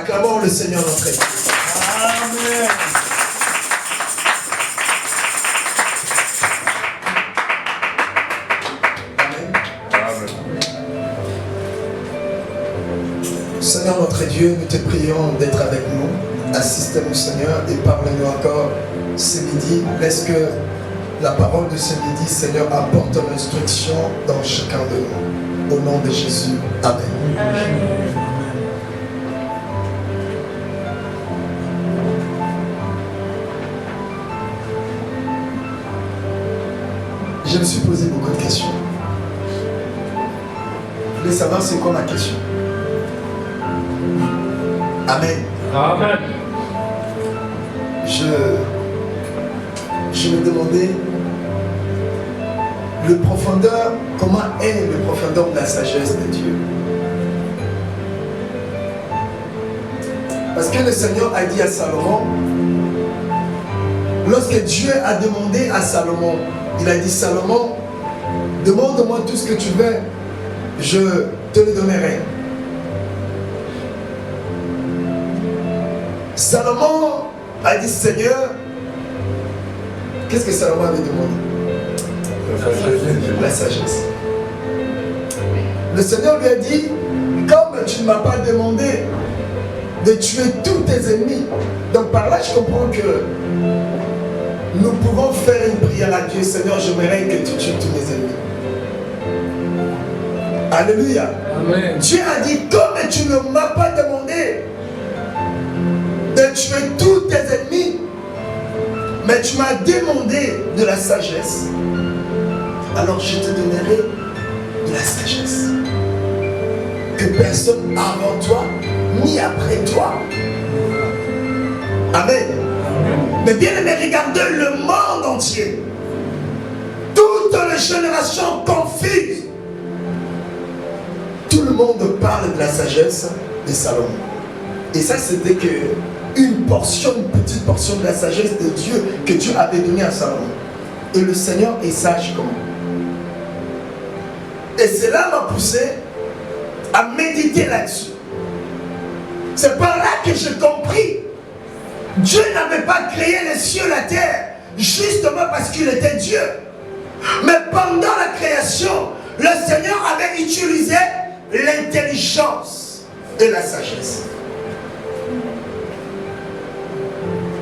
Acclamons le Seigneur notre Dieu. Amen. Seigneur notre Dieu, nous te prions d'être avec nous. Assiste-nous Seigneur et parle-nous encore ce midi. Laisse que la parole de ce midi, Seigneur, apporte l'instruction dans chacun de nous. Au nom de Jésus. Amen. Amen. Je me suis posé beaucoup de questions. Je voulais savoir c'est quoi ma question. Amen. Amen. Je me demandais le profondeur, comment est le profondeur de la sagesse de Dieu. Parce que le Seigneur a dit à Salomon, lorsque Dieu a demandé à Salomon, il a dit Salomon, demande-moi tout ce que tu veux, je te le donnerai. Salomon a dit Seigneur, qu'est-ce que Salomon avait demandé? La sagesse. Le Seigneur lui a dit, comme tu ne m'as pas demandé de tuer tous tes ennemis, donc par là je comprends que nous pouvons faire une prière à Dieu. Seigneur, j'aimerais que tu tues tous mes ennemis. Alléluia. Amen. Dieu a dit, comme tu ne m'as pas demandé de tuer tous tes ennemis, mais tu m'as demandé de la sagesse, alors je te donnerai de la sagesse. Que personne avant toi, ni après toi. Amen. Mais bien aimé, regardez le monde entier. Toutes les générations confuses. Tout le monde parle de la sagesse de Salomon. Et ça, c'était que une portion, une petite portion de la sagesse de Dieu que Dieu avait donnée à Salomon. Et le Seigneur est sage comme nous. Et cela m'a poussé à méditer là-dessus. C'est par là que j'ai compris. Dieu n'avait pas créé les cieux et la terre justement parce qu'il était Dieu. Mais pendant la création, le Seigneur avait utilisé l'intelligence et la sagesse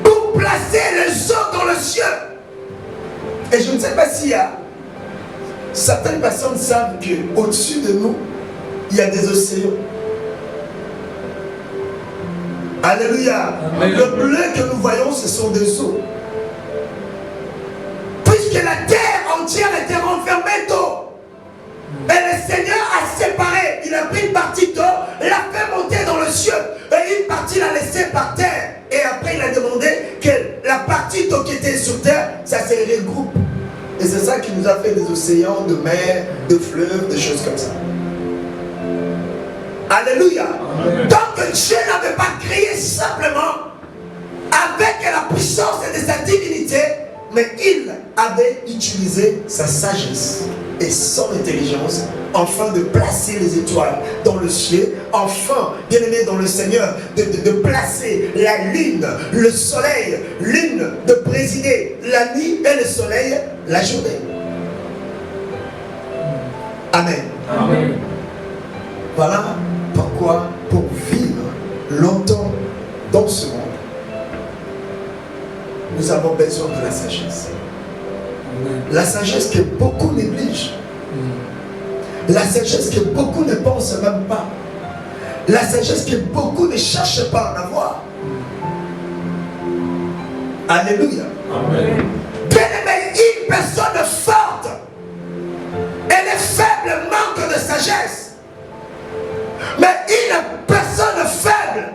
pour placer les eaux dans le ciel. Et je ne sais pas s'il y a certaines personnes savent qu'au-dessus de nous, il y a des océans. Alléluia. Amen. Le bleu que nous voyons, ce sont des eaux. Puisque la terre entière était renfermée d'eau. Et le Seigneur a séparé. Il a pris une partie d'eau, l'a fait monter dans le ciel. Et une partie l'a laissée par terre. Et après il a demandé que la partie d'eau qui était sur terre, ça se regroupe. Et c'est ça qui nous a fait des océans, de mers, de fleuves, des choses comme ça. Alléluia. Amen. Donc Dieu n'avait pas créé simplement avec la puissance de sa divinité, mais il avait utilisé sa sagesse et son intelligence afin de placer les étoiles dans le ciel, enfin, bien aimé dans le Seigneur, de placer la lune, le soleil, lune de présider la nuit et le soleil la journée. Amen. Amen. Voilà pourquoi, pour vivre longtemps dans ce monde, nous avons besoin de la sagesse. La sagesse que beaucoup négligent. La sagesse que beaucoup ne pensent même pas. La sagesse que beaucoup ne cherchent pas à en avoir. Alléluia. Amen. Bien aimé, une personne forte et les faibles manquent de sagesse. Mais une personne faible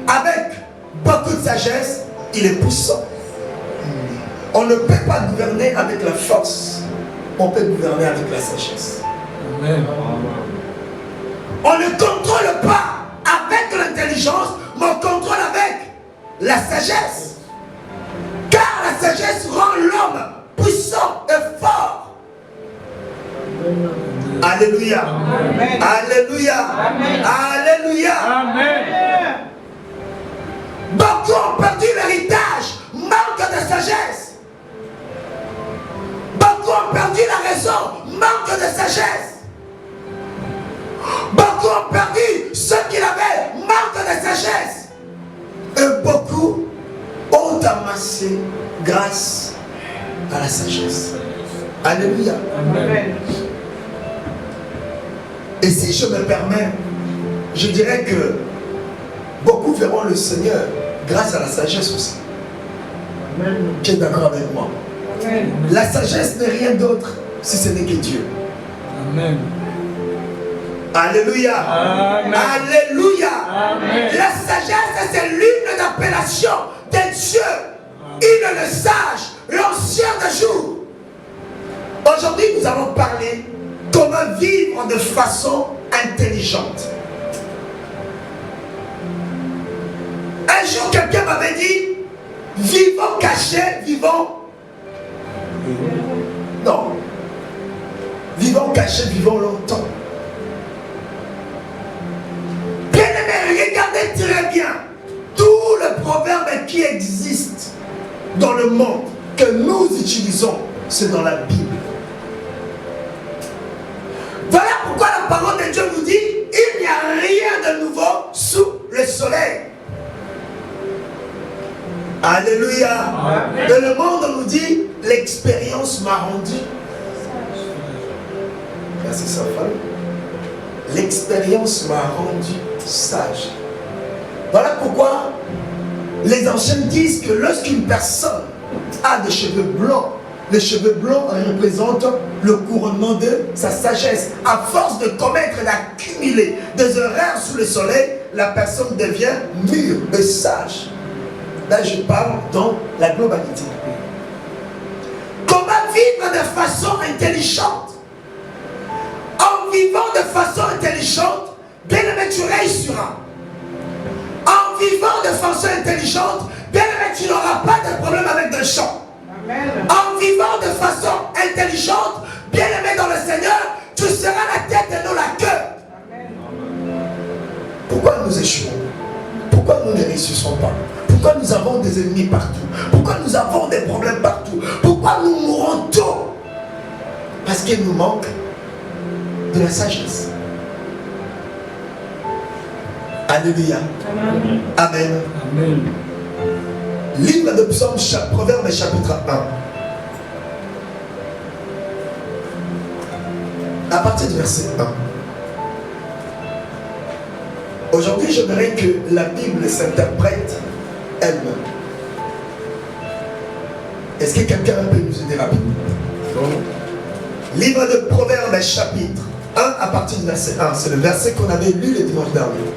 avec beaucoup de sagesse, il est puissant. On ne peut pas gouverner avec la force. On peut gouverner avec la sagesse. Amen. On ne contrôle pas avec l'intelligence, mais on contrôle avec la sagesse. Car la sagesse rend l'homme puissant et fort. Alléluia. Amen. Alléluia. Amen. Alléluia. Amen. Beaucoup ont perdu l'héritage, manque de sagesse. Beaucoup ont perdu la raison, manque de sagesse. Beaucoup ont perdu ce qu'il avait, manque de sagesse. Et beaucoup ont amassé grâce à la sagesse. Alléluia. Amen. Et si je me permets, je dirais que beaucoup verront le Seigneur grâce à la sagesse aussi. Amen. Qui est d'accord avec moi? Amen. La sagesse n'est rien d'autre si ce n'est que Dieu. Amen. Alléluia. Amen. Alléluia. Amen. La sagesse, c'est l'une d'appellation de Dieu. Il est le sage, l'ancien de jour. Aujourd'hui, nous allons parler comment vivre de façon intelligente. Un jour, quelqu'un m'avait dit, vivons cachés, vivons... Non. Vivons cachés, vivons longtemps. Bien aimé, regardez très bien tous les proverbes qui existent dans le monde que nous utilisons, c'est dans la Bible. Voilà pourquoi la parole de Dieu nous dit, il n'y a rien de nouveau sous le soleil. Alléluia. Amen. Et le monde nous dit, l'expérience m'a rendu. Merci sa femme. L'expérience m'a rendu sage. Voilà pourquoi les anciens disent que lorsqu'une personne a des cheveux blancs, les cheveux blancs représentent le couronnement de sa sagesse. À force de commettre et d'accumuler des erreurs sous le soleil, la personne devient mûre et sage. Là, je parle dans la globalité. Comment vivre de façon intelligente? En vivant de façon intelligente, bien aimé, tu réussiras. En vivant de façon intelligente, bien aimé, tu n'auras pas de problème avec des gens. En vivant de façon intelligente, bien aimé dans le Seigneur, tu seras la tête et non la queue. Pourquoi nous échouons? Pourquoi nous ne réussissons pas? Pourquoi nous avons des ennemis partout? Pourquoi nous avons des problèmes partout? Pourquoi nous mourons tôt? Parce qu'il nous manque de la sagesse. Alléluia. Amen. Amen. Amen. Livre de Psaume, Proverbe chapitre 1. À partir du verset 1. Aujourd'hui, j'aimerais que la Bible s'interprète elle-même. Est-ce que quelqu'un peut nous aider rapidement? Livre de Proverbes chapitre 1 à partir du verset 1. C'est le verset qu'on avait lu le dimanche dernier.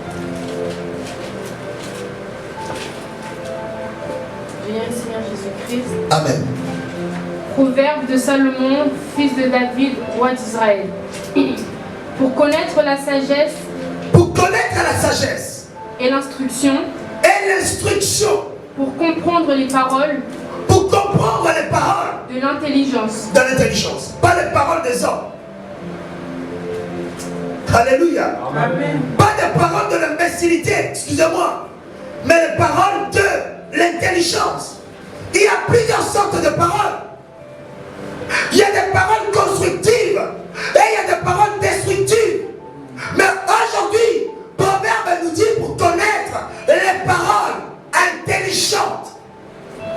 Seigneur Jésus-Christ. Amen. Proverbe de Salomon, fils de David, roi d'Israël. Pour connaître la sagesse Pour connaître la sagesse et l'instruction, et l'instruction, pour comprendre les paroles pour comprendre les paroles de l'intelligence. de l'intelligence, pas les paroles des hommes. Alléluia. Amen. Pas des paroles de l'imbécilité, excusez-moi, mais les paroles de l'intelligence. Il y a plusieurs sortes de paroles. Il y a des paroles constructives et il y a des paroles destructives. Mais aujourd'hui, Proverbe nous dit pour connaître les paroles intelligentes.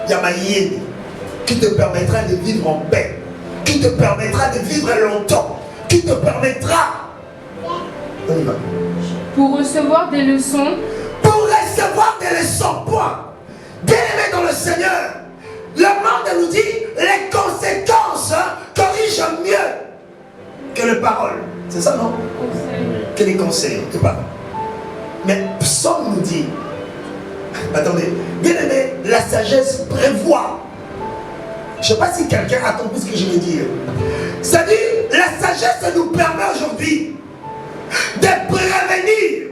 Il y a Maïen qui te permettra de vivre en paix, qui te permettra de vivre longtemps, qui te permettra, on y va, Pour recevoir des leçons pour recevoir des leçons, point. Bien aimé dans le Seigneur, le monde nous dit les conséquences corrigent mieux que les paroles. C'est ça, non? Que les conseils de paroles. Mais Psaume nous dit, attendez, bien aimé, la sagesse prévoit. Je ne sais pas si quelqu'un a compris ce que je veux dire. C'est-à-dire, la sagesse nous permet aujourd'hui de prévenir.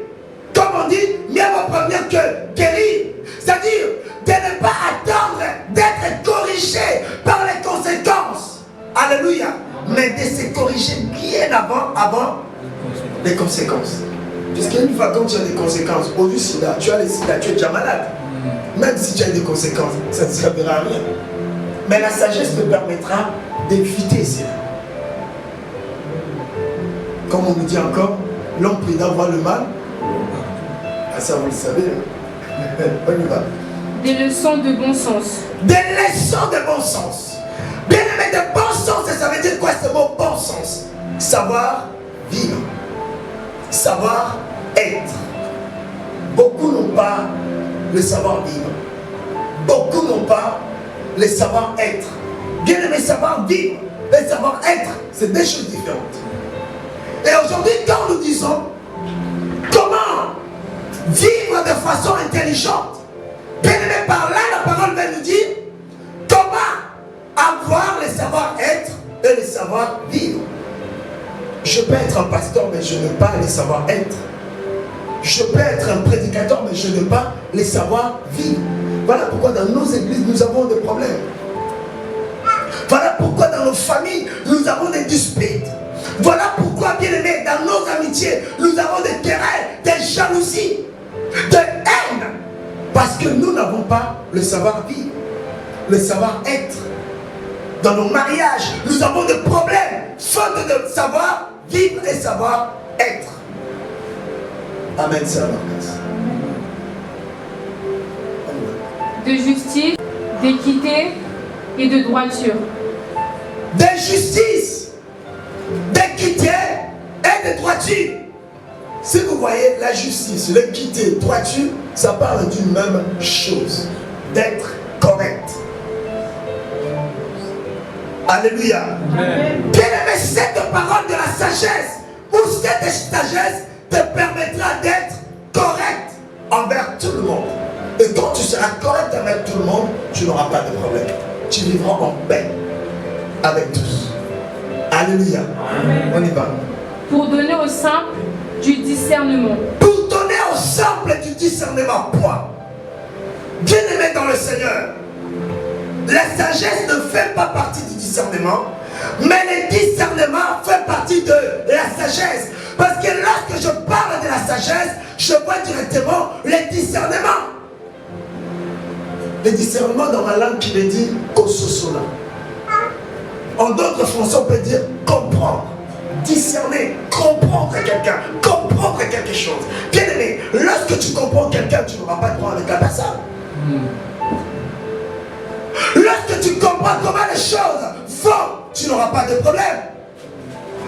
Comme on dit, mieux vaut prévenir que guérir. C'est-à-dire de ne pas attendre d'être corrigé par les conséquences. Alléluia. Mais de se corriger bien avant les conséquences. Puisqu'une fois quand tu as des conséquences, au vu sida, tu as les sida, tu es déjà malade. même si tu as des conséquences, ça ne servira à rien. Mais la sagesse te permettra d'éviter cela. Comme on nous dit encore, l'homme prudent voit le mal. Ah, ça vous le savez. On y va. Des leçons de bon sens. Des leçons de bon sens. Bien aimé, de bon sens, ça veut dire quoi ce mot bon sens? Savoir vivre. Savoir être. Beaucoup n'ont pas le savoir vivre. Beaucoup n'ont pas le savoir être. Bien aimé, savoir vivre et savoir être, c'est deux choses différentes. Et aujourd'hui, quand nous disons comment vivre de façon intelligente, bien aimé, par là, la parole va nous dire comment avoir le savoir-être et le savoir-vivre. Je peux être un pasteur, mais je n'ai pas le savoir-être. Je peux être un prédicateur, mais je n'ai pas le savoir-vivre. Voilà pourquoi dans nos églises, nous avons des problèmes. Voilà pourquoi dans nos familles, nous avons des disputes. Voilà pourquoi, bien aimé, dans nos amitiés, nous avons des querelles, des jalousies, des haines. Parce que nous n'avons pas le savoir-vivre, le savoir-être. Dans nos mariages, nous avons des problèmes, faute de savoir-vivre et savoir-être. Amen, sœur Marcus. De justice, d'équité et de droiture. De justice, d'équité et de droiture. Si vous voyez la justice, l'équité, droiture, ça parle d'une même chose, d'être correct. Alléluia. Bien aimé, cette parole de la sagesse, ou cette sagesse te permettra d'être correct envers tout le monde. Et quand tu seras correct avec tout le monde, tu n'auras pas de problème. Tu vivras en paix avec tous. Alléluia. Amen. On y va. Pour donner au simple du discernement. Pour donner au simple du discernement. Point. Bien aimé dans le Seigneur, la sagesse ne fait pas partie du discernement, mais le discernement fait partie de la sagesse. Parce que lorsque je parle de la sagesse, je vois directement le discernement. Le discernement dans ma langue qui veut dire kososola. En d'autres français, on peut dire comprendre, discerner, comprendre quelqu'un, comprendre quelque chose. Bien aimé, lorsque tu comprends quelqu'un, tu n'auras pas de problème avec la personne. Lorsque tu comprends comment les choses vont, tu n'auras pas de problème.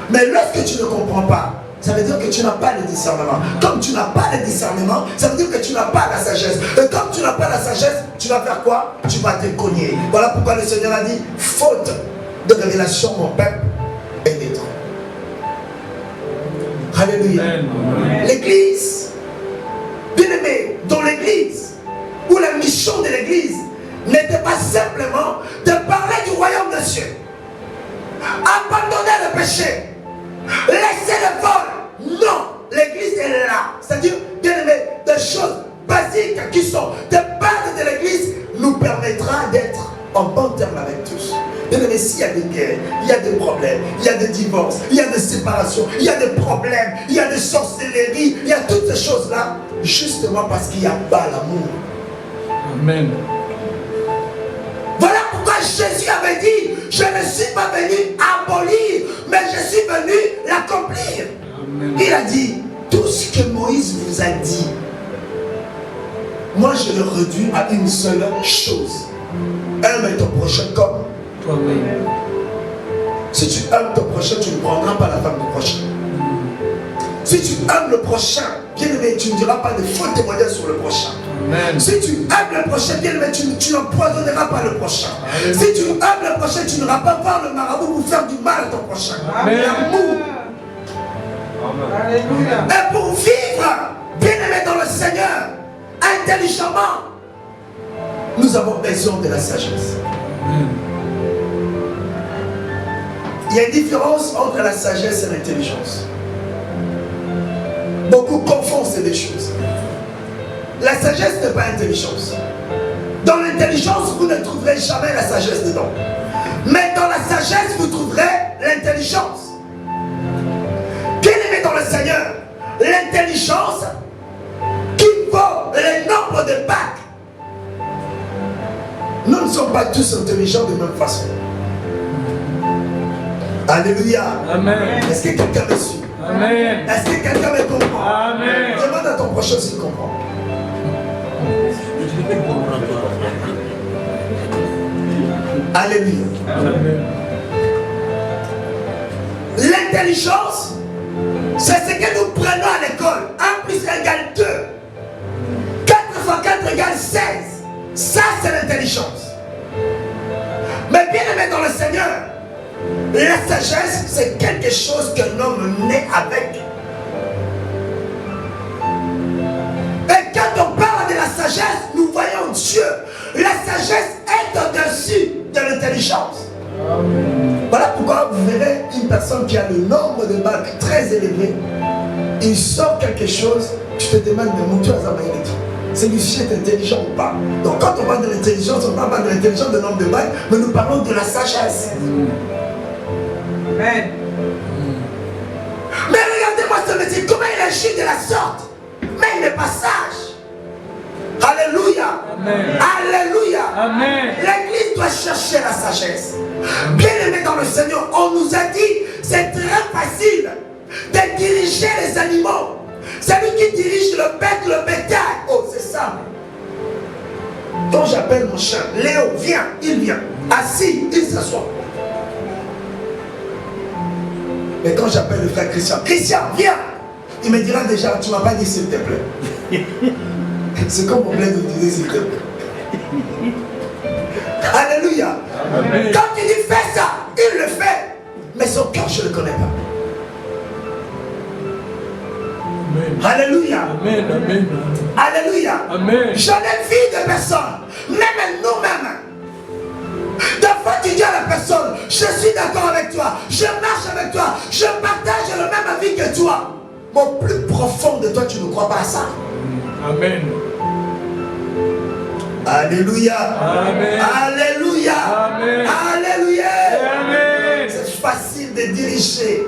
Mais lorsque tu ne comprends pas, ça veut dire que tu n'as pas le discernement. Comme tu n'as pas le discernement, ça veut dire que tu n'as pas la sagesse. Et comme tu n'as pas la sagesse, tu vas faire quoi? Tu vas te cogner. Voilà pourquoi le Seigneur a dit, faute de révélation, mon peuple est détruit. Alléluia. L'église, bien aimé, dans l'église, où la mission de l'église n'était pas simplement de parler du royaume des cieux, abandonner le péché, laisser le vol. Non, l'église est là. C'est-à-dire, bien aimé, des choses basiques qui sont des bases de l'église nous permettra d'être en bon terme avec tous. Bien aimé, s'il y a des guerres, il y a des problèmes, il y a des divorces, il y a des séparations, il y a des problèmes, il y a des sorcelleries, il y a toutes ces choses-là, justement parce qu'il n'y a pas l'amour. Amen. Voilà pourquoi Jésus avait dit, je ne suis pas venu abolir, mais je suis venu l'accomplir. Il a dit, tout ce que Moïse vous a dit, moi je le réduis à une seule chose. Aime ton prochain comme toi-même. Si tu aimes ton prochain, tu ne prendras pas la femme du prochain. Si tu aimes le prochain, bien aimé, tu ne diras pas de faux témoignages sur le prochain. Amen. Si tu aimes le prochain, bien aimé, tu n'empoisonneras pas le prochain. Amen. Si tu aimes le prochain, tu n'iras pas voir le marabout pour faire du mal à ton prochain. L'amour. Et pour vivre, bien aimé dans le Seigneur, intelligemment, nous avons besoin de la sagesse. Amen. Il y a une différence entre la sagesse et l'intelligence. Beaucoup confondent ces deux choses. La sagesse n'est pas intelligence. Dans l'intelligence, vous ne trouverez jamais la sagesse dedans. Mais dans la sagesse, vous trouverez l'intelligence. Bien aimé dans le Seigneur, l'intelligence qui vaut le nombre de Pâques Nous ne sommes pas tous intelligents de la même façon. Alléluia. Amen. Est-ce que quelqu'un me suit? Amen. Est-ce que quelqu'un me comprend? Amen. Demande à ton prochain s'il comprend. Alléluia. Amen. L'intelligence, c'est ce que nous prenons à l'école. 1 plus 1 égale 2. 4 fois 4 égale 16. Ça, c'est l'intelligence. Mais bien aimé dans le Seigneur, la sagesse, c'est quelque chose qu'un homme naît avec. Et quand on parle de la sagesse, nous voyons Dieu. La sagesse est au-dessus de l'intelligence. Voilà pourquoi vous verrez une personne qui a le nombre de bacs très élevé. Il sort quelque chose, tu te demandes, mais mon Dieu, celui-ci est intelligent ou pas? Donc quand on parle de l'intelligence, on parle pas de l'intelligence de nombre de bacs, mais nous parlons de la sagesse. Amen. Mais regardez-moi ce métier, comment il agit de la sorte. Mais il n'est pas sage. Alléluia. Amen. Alléluia. Amen. L'église doit chercher la sagesse. Bien aimé dans le Seigneur, on nous a dit, c'est très facile de diriger les animaux. Celui qui dirige le bête, le bétail. Oh, c'est ça. Quand j'appelle mon chien, Léo, viens, il vient. Assis, il s'assoit. Mais quand j'appelle le frère Christian, Christian, viens, il me dira déjà, tu ne m'as pas dit s'il te plaît. C'est comme on plaît de dire s'il te plaît. Alléluia. Amen. Quand il dit fais ça, il le fait. Mais son cœur, je ne le connais pas. Amen. Alléluia. Amen. Amen. Alléluia. Amen. J'en ai vu de personnes, même nous-mêmes. Des fois tu dis à la personne, je suis d'accord avec toi, je marche avec toi, je partage le même avis que toi. Mais au plus profond de toi, tu ne crois pas à ça. Amen. Alléluia. Amen. Alléluia. Amen. Alléluia. Amen. C'est facile de diriger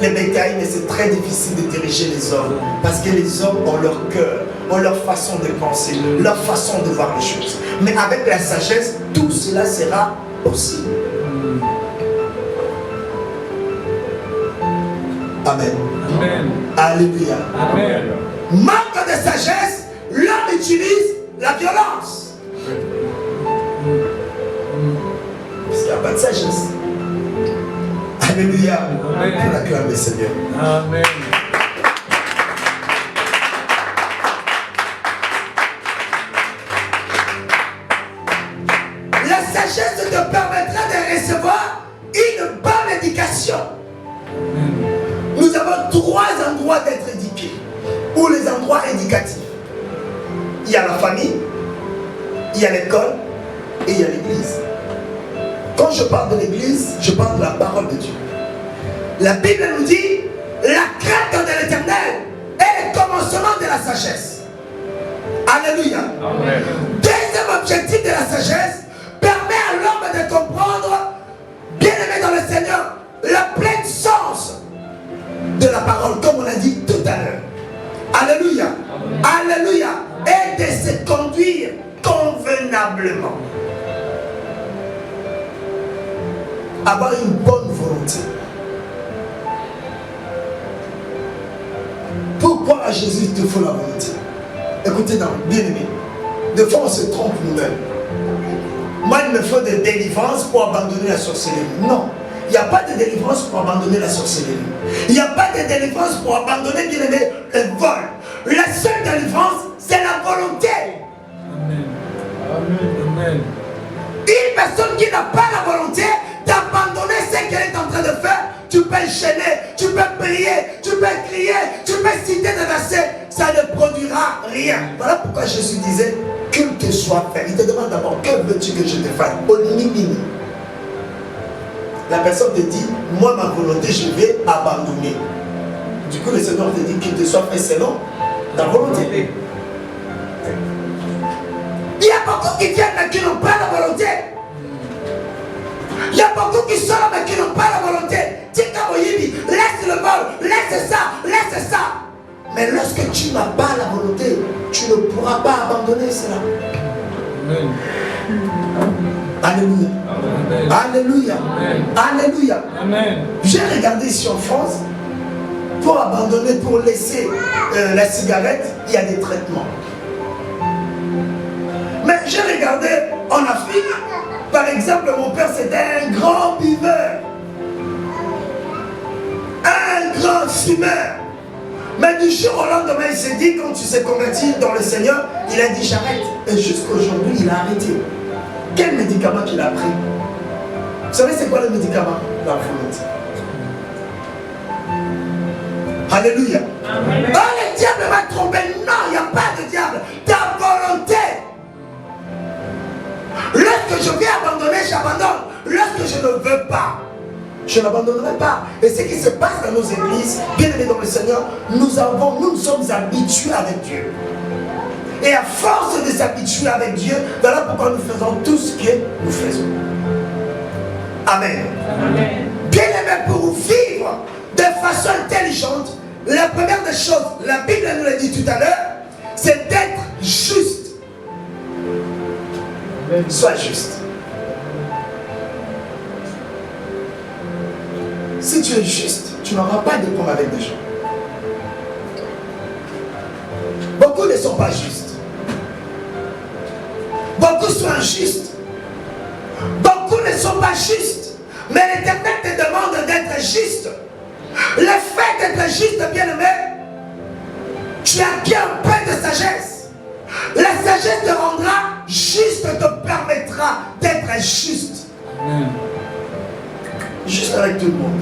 les bétails, mais c'est très difficile de diriger les hommes. Parce que les hommes ont leur cœur, ont leur façon de penser, leur façon de voir les choses. Mais avec la sagesse, tout cela sera possible. Amen. Amen. Alléluia. Amen. Manque de sagesse, l'homme utilise la violence. Parce qu'il n'y a pas de sagesse. Alléluia. Amen. On acclame le Seigneur. Amen. La sagesse te permettra de recevoir une bonne éducation. Nous avons 3 endroits d'être éduqués, ou les endroits éducatifs. Il y a la famille, il y a l'école et il y a l'église. Quand je parle de l'église, je parle de la parole de Dieu. La Bible nous dit, la crainte de l'Éternel est le commencement de la sagesse. Alléluia. Amen. Deuxième objectif de la sagesse, permet à l'homme de comprendre, bien aimé dans le Seigneur, le plein sens de la parole, comme on a dit tout à l'heure. Alléluia. Alléluia. Et de se conduire convenablement. Avoir une bonne volonté. Pourquoi à Jésus il te faut la volonté? Écoutez, bien aimé, des fois on se trompe nous-mêmes. Moi il me faut des délivrances pour abandonner la sorcellerie. Non, il n'y a pas de délivrance pour abandonner la sorcellerie. Il n'y a pas de délivrance pour abandonner, bien aimé, le vol. La seule délivrance, c'est la volonté. Amen. Amen. Amen. Une personne qui n'a pas la volonté d'abandonner ce qu'elle est en train de faire, tu peux enchaîner, tu peux prier, tu peux crier, tu peux citer des versets, ça ne produira rien. Voilà pourquoi Jésus disait, culte soit fait. Il te demande d'abord, que veux-tu que je te fasse? Au mini. La personne te dit, moi ma volonté, je vais abandonner. Du coup, le Seigneur te dit qu'il te soit fait selon ta volonté. Il y a beaucoup qui viennent mais qui n'ont pas la volonté. Il y a beaucoup qui sont là mais qui n'ont pas la volonté. Tika Moyibi, laisse le vol, laisse ça. Mais lorsque tu n'as pas la volonté, tu ne pourras pas abandonner cela. Amen. Alléluia. Amen. Alléluia. Amen. Alléluia. Amen. J'ai regardé ici en France, pour abandonner, pour laisser la cigarette, il y a des traitements. Mais j'ai regardé en Afrique, par exemple, mon père c'était un grand buveur, un grand fumeur. Mais du jour au lendemain, il s'est dit, quand tu s'est converti dans le Seigneur, il a dit j'arrête. Et jusqu'aujourd'hui, il a arrêté. Quel médicament qu'il a pris? Vous savez c'est quoi le médicament? La volonté. Alléluia. Amen. Oh, le diable m'a trompé. Non, il n'y a pas de diable. Ta volonté. Lorsque je vais abandonner, j'abandonne. Lorsque je ne veux pas, je n'abandonnerai pas. Et ce qui se passe dans nos églises, bien aimés dans le Seigneur, nous sommes habitués avec Dieu. Et à force de s'habituer avec Dieu, voilà pourquoi nous faisons tout ce que nous faisons. Amen. Amen. Bien aimé, pour vivre de façon intelligente, la première des choses, la Bible nous l'a dit tout à l'heure, c'est d'être juste. Sois juste. Si tu es juste, tu n'auras pas de problème avec des gens. Beaucoup ne sont pas justes. Beaucoup sont injustes. Beaucoup ne sont pas justes. Mais l'Éternel te demande d'être juste. Le fait d'être juste, bien aimé, tu acquiers un peu de sagesse. La sagesse te rendra juste, te permettra d'être juste. Amen. Juste avec tout le monde.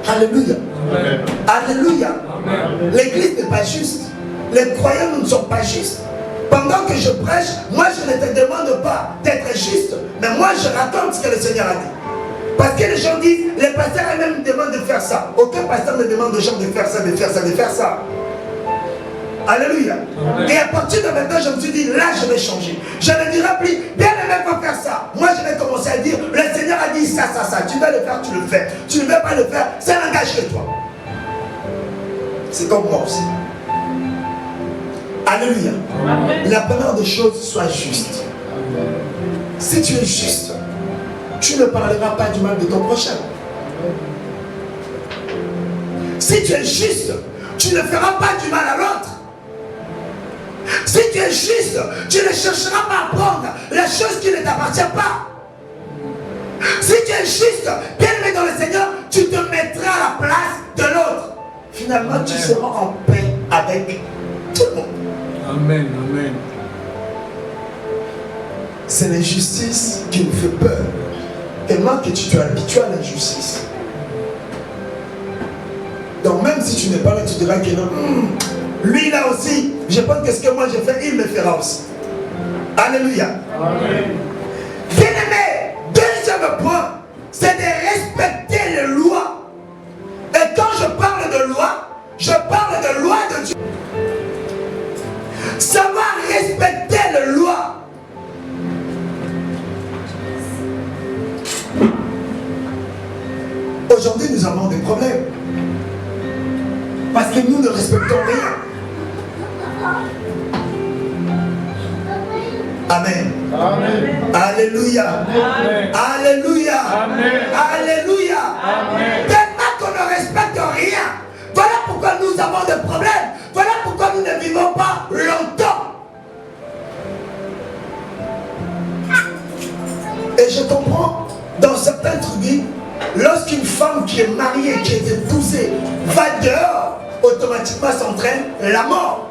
Alléluia. Amen. Alléluia. Amen. L'église n'est pas juste. Les croyants nous ne sont pas justes. Pendant que je prêche, moi je ne te demande pas d'être juste, mais moi je raconte ce que le Seigneur a dit. Parce que les gens disent, les pasteurs eux-mêmes me demandent de faire ça. Aucun pasteur ne demande aux gens de faire ça, de faire ça, de faire ça. Alléluia. Amen. Et à partir de maintenant, je me suis dit, là je vais changer. Je ne dirai plus, bien aimé, va faire ça. Moi je vais commencer à dire, le Seigneur a dit ça, ça, ça. Tu vas le faire, tu le fais. Tu ne veux pas le faire, ça n'engage que toi. C'est comme moi aussi. Alléluia. Amen. La première des choses, sois juste. Si tu es juste, tu ne parleras pas du mal de ton prochain. Si tu es juste, tu ne feras pas du mal à l'autre. Si tu es juste, tu ne chercheras pas à prendre la chose qui ne t'appartient pas. Si tu es juste, bien aimé dans le Seigneur, tu te mettras à la place de l'autre. Finalement, tu seras en paix avec tout le monde. Amen. Amen. C'est l'injustice qui nous fait peur. Tellement que tu t'es habitué à l'injustice. Donc même si tu n'es pas là, tu diras que non. Lui là aussi, je pense que ce que moi j'ai fait, il me fera aussi. Alléluia. Amen. Bien aimé, deuxième point, c'est de respecter les lois. Et quand je parle de loi, je parle de loi de Dieu. Savoir respecter les lois. Aujourd'hui, nous avons des problèmes. Parce que nous ne respectons rien. Amen. Amen. Alléluia. Amen. Alléluia. Amen. Alléluia. Amen. Tellement qu'on ne respecte rien. Voilà pourquoi nous avons des problèmes. Voilà pourquoi nous ne vivons pas longtemps. Et je comprends, dans certaines tribus, lorsqu'une femme qui est mariée, qui est épousée, va dehors, automatiquement s'entraîne la mort.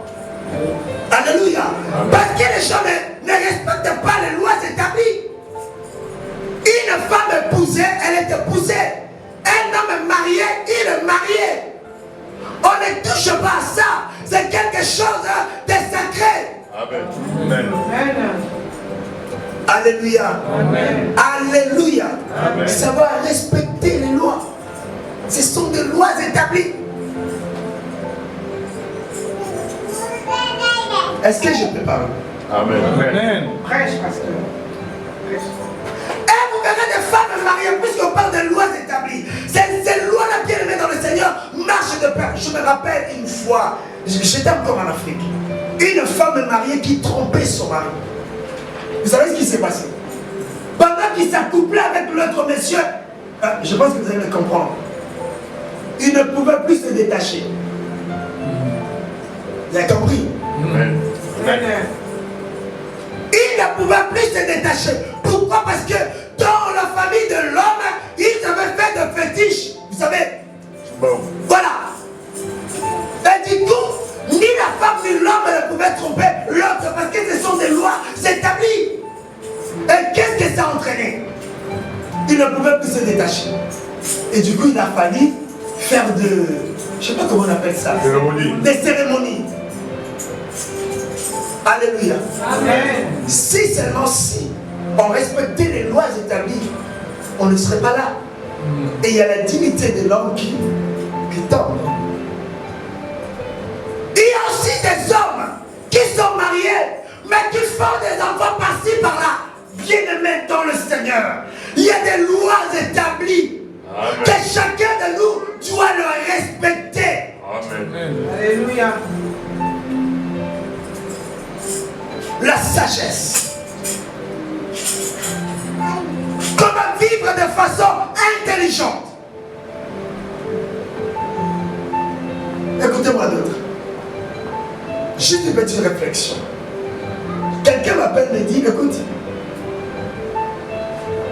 Alléluia. Parce que les gens ne respectent pas les lois établies. Une femme épousée, elle est épousée. Un homme marié, il est marié. On ne touche pas à ça. C'est quelque chose de sacré. Amen. Alléluia. Amen. Alléluia. Amen. Savoir respecter les lois. Ce sont des lois établies. Est-ce que je peux parler? Amen. Amen. Prêche, pasteur. Prêche. Et vous verrez des femmes mariées, puisqu'on parle de lois établies. Ces lois-là, bien aimées dans le Seigneur, marchent de pair. Je me rappelle une fois, j'étais encore en Afrique, une femme mariée qui trompait son mari. Vous savez ce qui s'est passé? Pendant qu'il s'accouplait avec l'autre monsieur, je pense que vous allez le comprendre, il ne pouvait plus se détacher. Vous avez compris? Amen. Il ne pouvait plus se détacher. Pourquoi? Parce que dans la famille de l'homme, ils avaient fait de fétiches. Vous savez? Bon. Voilà. Et du coup, ni la femme ni l'homme ne pouvaient tromper l'autre parce que ce sont des lois établies. Et qu'est-ce que ça a entraîné? Il ne pouvait plus se détacher. Et du coup, il a fallu faire je ne sais pas comment on appelle ça. Cérémonie. Des cérémonies. Alléluia. Amen. Si seulement si on respectait les lois établies, on ne serait pas là. Et il y a la dignité de l'homme qui tombe. Il y a aussi des hommes qui sont mariés, mais qui font des enfants par-ci, par-là. Bien-aimés dans le Seigneur, il y a des lois établies. Amen. Que chacun de nous doit le respecter. Amen. Alléluia. La sagesse. Comment vivre de façon intelligente. Écoutez-moi d'autres. Juste une petite réflexion. Quelqu'un m'appelle et me dit, écoute,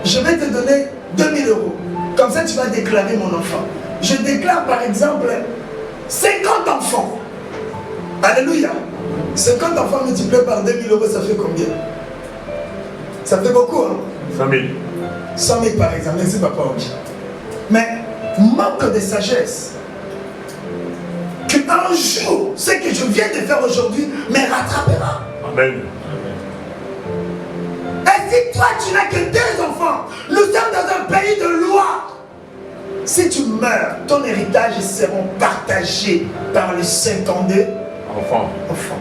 je vais te donner 2000 €. Comme ça, tu vas déclarer mon enfant. Je déclare par exemple 50 enfants. Alléluia. 50 enfants multipliés par 2000 €, ça fait combien? Ça fait beaucoup, hein? 100 000. 100 000 par exemple, merci papa. Mais manque de sagesse. Qu'un jour, ce que je viens de faire aujourd'hui me rattrapera. Amen. Et si toi tu n'as que 2 enfants, nous sommes dans un pays de loi. Si tu meurs, ton héritage sera partagé par les 52 Enfant. enfants.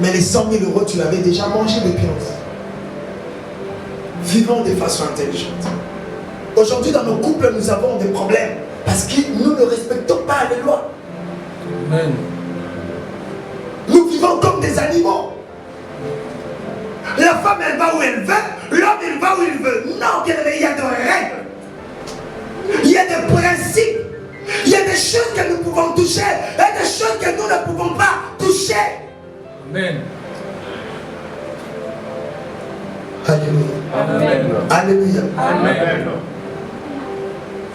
Mais les 100 000 €, tu l'avais déjà mangé depuis longtemps. Vivons de façon intelligente. Aujourd'hui, dans nos couples, nous avons des problèmes parce que nous ne respectons pas les lois. Amen. Nous vivons comme des animaux. La femme, elle va où elle veut, l'homme, il va où il veut. Non, il y a des règles. Il y a des principes. Il y a des choses que nous pouvons toucher et des choses que nous ne pouvons pas toucher. Amen. Alléluia. Amen. Alléluia. Amen.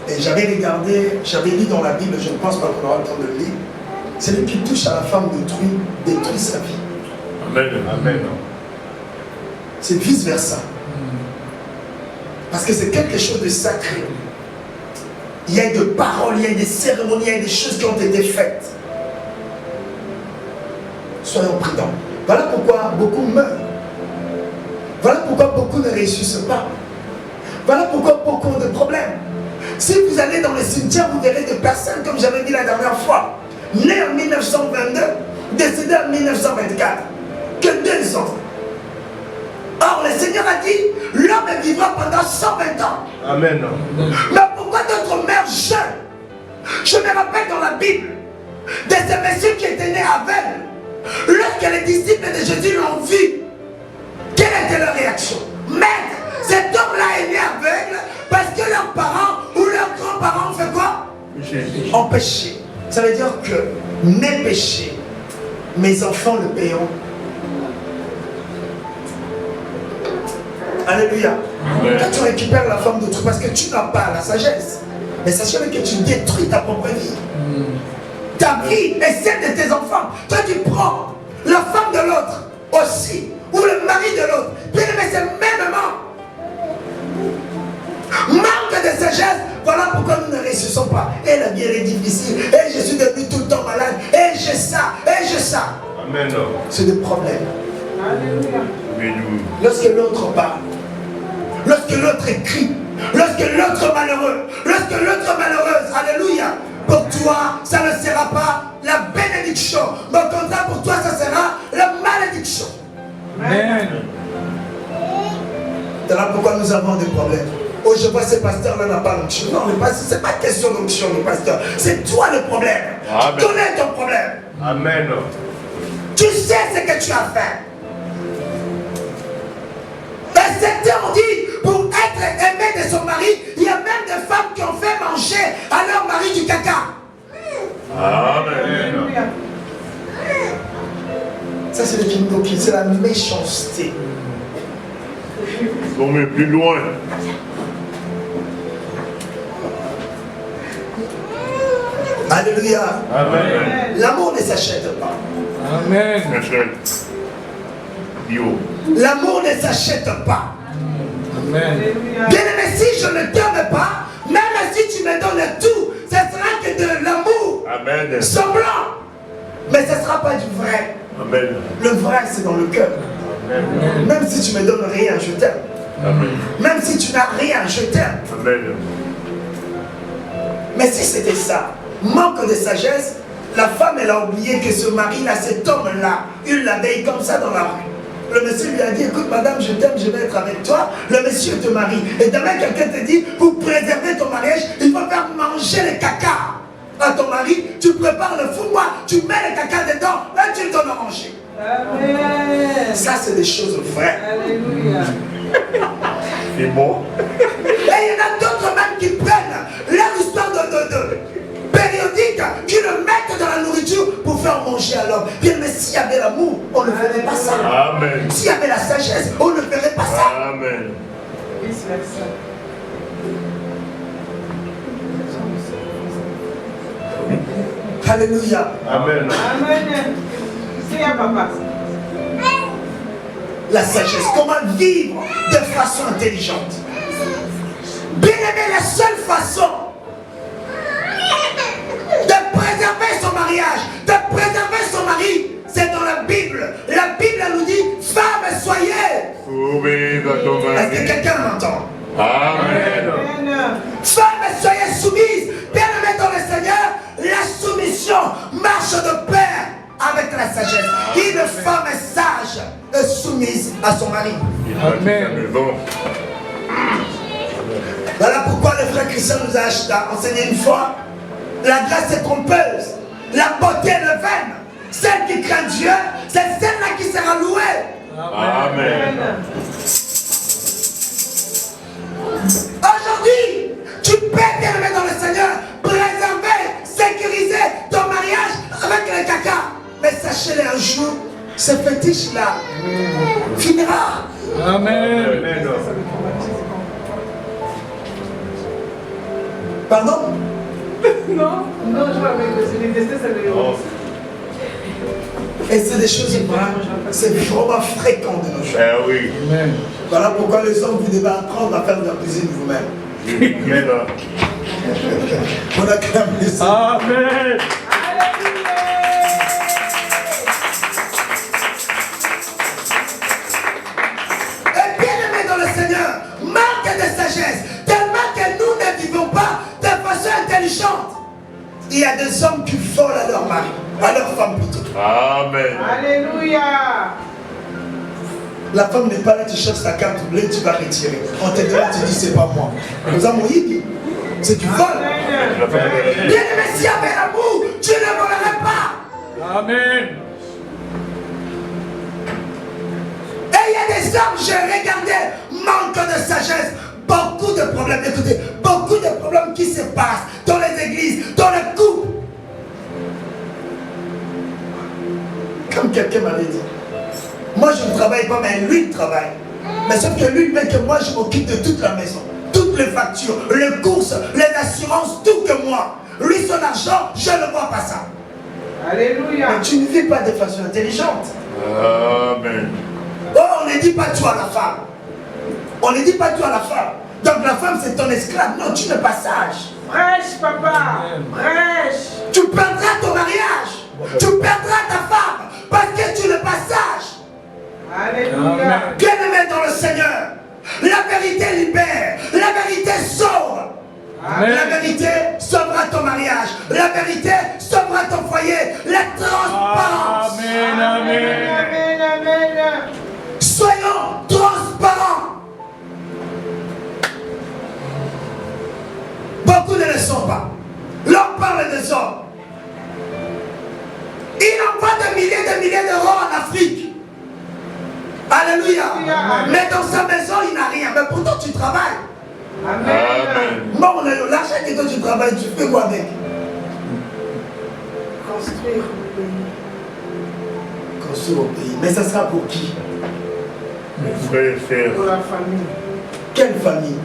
Et j'avais regardé, j'avais lu dans la Bible, je ne pense pas qu'on aura le temps de le lire. Celui qui touche à la femme d'autrui détruit sa vie. Amen. Amen. C'est vice versa. Parce que c'est quelque chose de sacré. Il y a des paroles, il y a des cérémonies, il y a des choses qui ont été faites. Soyons prudents. Voilà pourquoi beaucoup meurent. Voilà pourquoi beaucoup ne réussissent pas. Voilà pourquoi beaucoup ont de problèmes. Si vous allez dans le cimetière, vous verrez des personnes, comme j'avais dit la dernière fois, nées en 1922, décédées en 1924, que 2 ans. Or, le Seigneur a dit, l'homme vivra pendant 120 ans. Amen. Mais pourquoi d'autres meurent jeunes? Je me rappelle dans la Bible de ces messieurs qui étaient nés aveugles. Lorsque les disciples de Jésus l'ont vu, quelle était leur réaction? Maître, cet homme-là est né aveugle parce que leurs parents ou leurs grands-parents ont fait quoi? Ont péché. Ça veut dire que mes péchés, mes enfants le paieront. Alléluia. Quand tu récupères la femme d'autrui parce que tu n'as pas la sagesse, mais sachez que tu détruis ta propre vie. Ta vie et celle de tes enfants. Toi tu prends la femme de l'autre aussi, ou le mari de l'autre. Bien aimé, c'est mêmement. Manque de sagesse, voilà pourquoi nous ne réussissons pas. Et la vie elle est difficile, et je suis devenu tout le temps malade, et j'ai ça, et j'ai ça. Amen. C'est des problèmes. Alléluia. Lorsque l'autre parle, lorsque l'autre écrit, lorsque l'autre est malheureux, lorsque l'autre est malheureuse, alléluia, pour toi, ça ne sera pas la bénédiction, mais au contraire, pour toi, ça sera la malédiction. Amen. C'est là pourquoi nous avons des problèmes. Oh, je vois ce pasteur-là n'a pas l'onction. Non, mais ce n'est pas question d'onction, le pasteur. C'est toi le problème. Amen. Connais ton problème. Amen. Tu sais ce que tu as fait. Mais certains ont dit, pour être aimé de son mari, il y a même des femmes qui ont fait manger à leur mari du caca. Amen. Ça, c'est le Kindoki, c'est la méchanceté. On met plus loin. Alléluia. Amen. L'amour ne s'achète pas. Amen. Bio. L'amour ne s'achète pas. Amen. Bien-aimé, si je ne t'aime pas, même si tu me donnes tout, ce sera que de l'amour Amen. semblant. Mais ce ne sera pas du vrai. Amen. Le vrai, c'est dans le cœur. Amen. Même si tu me donnes rien, je t'aime. Amen. Même si tu n'as rien, je t'aime. Amen. Mais si c'était ça, manque de sagesse, la femme, elle a oublié que ce mari-là, cet homme-là, il l'avait comme ça dans la rue. Le monsieur lui a dit, écoute madame, je t'aime, je vais être avec toi. Le monsieur te marie. Et demain, quelqu'un te dit, pour préserver ton mariage, il faut faire manger le caca à ton mari. Tu prépares le foutoir, tu mets le caca dedans, et tu le donnes à manger. Amen. Ça, c'est des choses vraies. Alléluia. C'est bon. Et il y en a d'autres même qui prennent leur histoire de périodique, qui le mettent dans la nourriture pour faire manger à l'homme. Bien, mais s'il y avait l'amour, on ne ferait pas ça. Amen. S'il y avait la sagesse, on ne ferait pas ça. Amen. Vice versa. Alléluia. Amen. Amen. C'est à papa. La sagesse, comment vivre de façon intelligente. Bien aimé, la seule façon de préserver son mariage, de préserver son mari, c'est dans la Bible. La Bible elle nous dit, femme, soyez. Soumise à ton Est-ce que mari. quelqu'un m'entend? Amen. Amen. Femme, soyez soumise. Bien aimé dans le Seigneur, la soumission marche de pair avec la sagesse. Une femme sage est soumise à son mari. Amen. Voilà pourquoi le frère Christian nous a enseigné une fois. La grâce est trompeuse. La beauté est vaine. Celle qui craint Dieu, c'est celle-là qui sera louée. Amen. Aujourd'hui, tu peux bien aimer dans le Seigneur, préserver, sécuriser ton mariage avec le caca. Mais sachez-le un jour, ce fétiche-là finira. Amen. Pardon? Non, non, je vois avec le détesté, ça le Oh. Et c'est des choses vraies. C'est vraiment fréquent de nos jours. Eh oui. Amen. Voilà pourquoi les hommes, vous devez apprendre à faire de la cuisine vous-même. Amen. On a clamé ça. Amen. Et bien aimé dans le Seigneur, manque de sagesse, tellement que nous ne vivons pas de façon intelligente. Il y a des hommes qui volent à leur mari, à leur femme plutôt. Amen. Alléluia. La femme n'est pas là, tu cherches ta carte bleue, tu vas retirer. On te demande, tu dis c'est pas moi. Nous avons dit, c'est du vol. La femme de- Bien aimé, s'il y avait l'amour, tu ne volerais pas. Amen. Et il y a des hommes, j'ai regardé, manque de sagesse, beaucoup de problèmes, écoutez, beaucoup de problèmes qui se passent dans les églises, dans les couples. Comme quelqu'un m'avait dit, moi je ne travaille pas, mais lui il travaille. Mais sauf que lui, mais que moi je m'occupe de toute la maison, toutes les factures, les courses, les assurances, tout que moi. Lui son argent, je ne vois pas ça. Alléluia. Mais tu ne vis pas de façon intelligente. Amen. Oh, on ne dit pas toi à la femme. On ne dit pas toi à la femme. Donc la femme c'est ton esclave. Non, tu n'es pas sage. Prêche, papa. Prêche. Tu perdras ton mariage. Tu perdras ta femme parce que tu n'es pas sage. Alléluia. Bien aimé dans le Seigneur, la vérité libère. La vérité sauve. La vérité sauvera ton mariage. La vérité sauvera ton foyer. La transparence. Amen. Amen. Amen, amen. Soyons transparents. Beaucoup ne le sont pas. L'homme parle des hommes. Il envoie des milliers des milliers d'euros en Afrique. Alléluia. Mais dans sa maison, il n'a rien. Mais pourtant, tu travailles. Amen. Bon, l'argent que toi tu travailles, tu fais quoi avec? Construire le pays. Construire au pays. Mais ça sera pour qui? Frère, frère. Pour la famille. Quelle famille?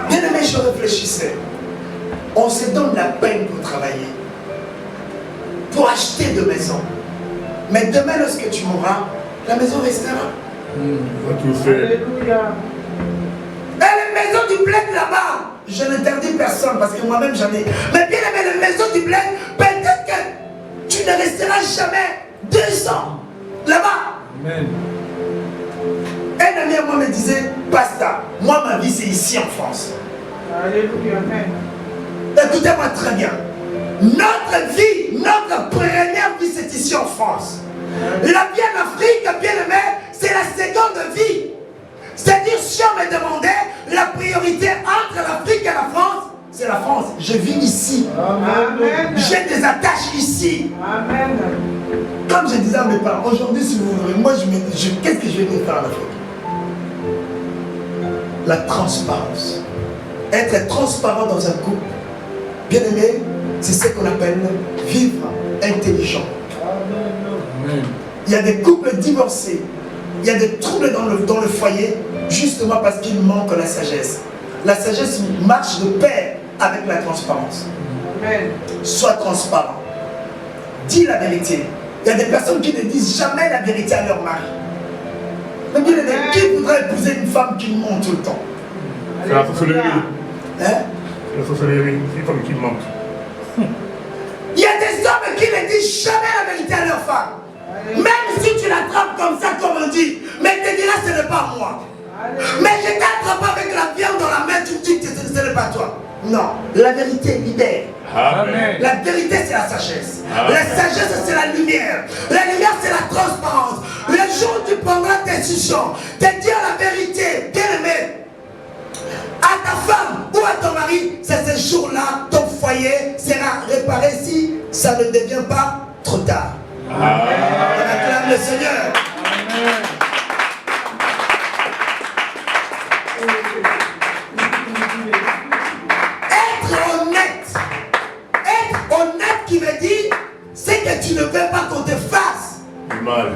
Bien aimé, je réfléchissais. On se donne la peine pour travailler, pour acheter de maisons. Mais demain, lorsque tu mourras, la maison restera. On va tout faire. Alléluia. Et les maisons du bled là-bas, je n'interdis personne parce que moi-même j'en ai. Mais bien aimé, les maisons du bled, peut-être que tu ne resteras jamais 2 ans là-bas. Amen. Un ami à moi me disait, Pasteur, moi ma vie c'est ici en France. Alléluia. Amen. Écoutez-moi très bien. Notre vie, notre première vie c'est ici en France. La vie en Afrique, bien aimé, c'est la seconde vie. C'est-à-dire, si on me demandait la priorité entre l'Afrique et la France, c'est la France. Je vis ici. Amen. J'ai des attaches ici. Amen. Comme je disais à mes parents, aujourd'hui, si vous voulez, moi, qu'est-ce que je vais venir faire en Afrique? La transparence. Être transparent dans un couple, bien aimé, c'est ce qu'on appelle vivre intelligent. Amen. Il y a des couples divorcés. Il y a des troubles dans le foyer, justement parce qu'il manque la sagesse. La sagesse marche de pair avec la transparence. Amen. Sois transparent. Dis la vérité. Il y a des personnes qui ne disent jamais la vérité à leur mari. Mais bien aimé, qui voudrait épouser une femme qui ment tout le temps? C'est la sorcellerie. Hein? C'est la sorcellerie. C'est une femme qui ment. Il y a des hommes qui ne disent jamais la vérité à leur femme. Même si tu l'attrapes comme ça, comme on dit, mais il te dira ce n'est pas moi. Mais je t'attrape avec la viande dans la main, tu me dis que ce n'est pas toi. Non, la vérité libère. Amen. La vérité c'est la sagesse. Amen. La sagesse c'est la lumière. La lumière c'est la transparence. Le jour où tu prendras tes décisions, de dire la vérité, bien aimé, à ta femme ou à ton mari, c'est ce jour-là, ton foyer sera réparé si ça ne devient pas trop tard. On acclame le Seigneur. Être honnête qui veut dire, c'est que tu ne veux pas qu'on te fasse Du mal.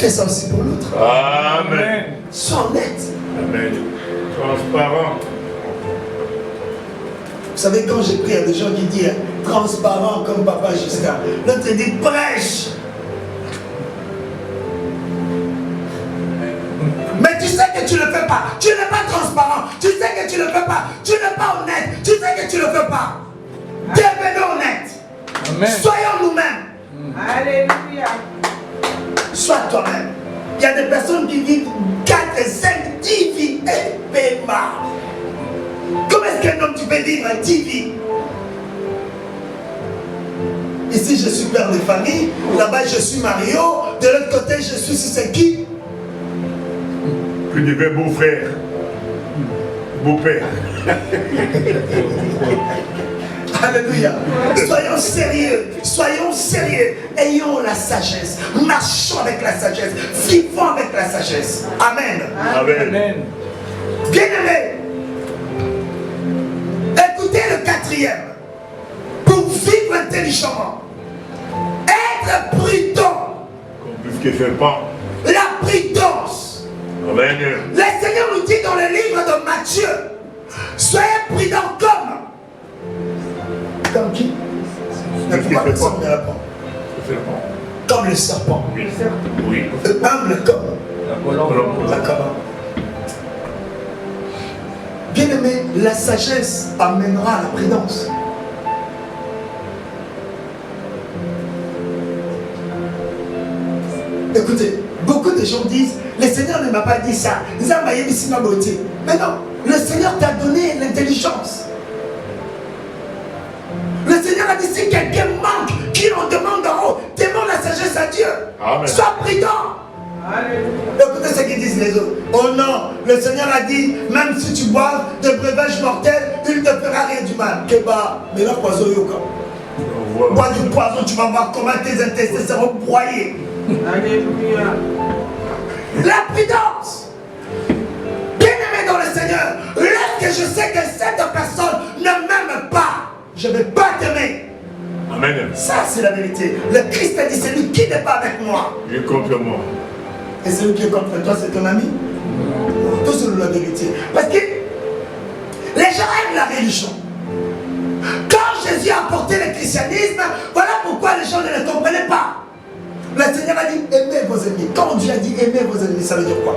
fais ça aussi pour l'autre. Amen. Sois honnête. Amen. Transparent. Vous savez, quand j'ai pris à des gens qui disent transparent comme Papa Justin, l'autre dit prêche. Mais tu sais que tu ne le fais pas. Tu n'es pas transparent. Tu sais que tu ne le fais pas. Tu n'es pas honnête. Tu sais que tu ne le fais pas. Devenons honnêtes. Amen. Soyons nous-mêmes. Alléluia. Sois toi-même. Il y a des personnes qui vivent 4, 5, 10 vies. Et marre. Comment est-ce qu'un homme tu peux vivre 10 vies? Ici je suis père de famille. Là-bas je suis Mario. De l'autre côté je suis c'est qui? Tu deviens beau-frère. Beau-père. Alléluia. Soyons sérieux. Soyons sérieux. Ayons la sagesse. Marchons avec la sagesse. Vivons avec la sagesse. Amen. Amen. Amen. Bien aimé. Écoutez le 4e. Pour vivre intelligemment. Être prudent. Comme plus que fait pas. La prudence. Amen. Le Seigneur nous dit dans le livre de Matthieu, soyez prudents comme qui? Ne faut pas personne me répond. Comme le serpent. Oui. Oui. Humble comme la colombe. Bien aimé, la sagesse amènera à la prudence. Écoutez, beaucoup de gens disent, le Seigneur ne m'a pas dit ça. Mais non, le Seigneur t'a donné l'intelligence. Le Seigneur a dit, si quelqu'un manque, qu'il en demande en haut, demande la sagesse à Dieu. Amen. Sois prudent. Écoutez ce qu'ils disent les autres. Oh non, le Seigneur a dit, même si tu bois de breuvages mortels, il ne te fera rien du mal. Keba, mais là, poison yoka. Bois du poison, tu vas voir comment tes intestins seront broyés. Alléluia. La prudence. Bien-aimé dans le Seigneur, lorsque je sais que cette personne ne m'aime pas, je ne vais pas t'aimer. Amen. Ça, c'est la vérité. Le Christ a dit, c'est lui qui n'est pas avec moi. Il est contre moi. Et celui qui est contre toi, c'est ton ami. Non, tout c'est la vérité. Parce que les gens aiment la religion. Quand Jésus a apporté le christianisme, voilà pourquoi les gens ne le comprenaient pas. Le Seigneur a dit, aimez vos ennemis. Quand Dieu a dit, aimez vos ennemis, ça veut dire quoi?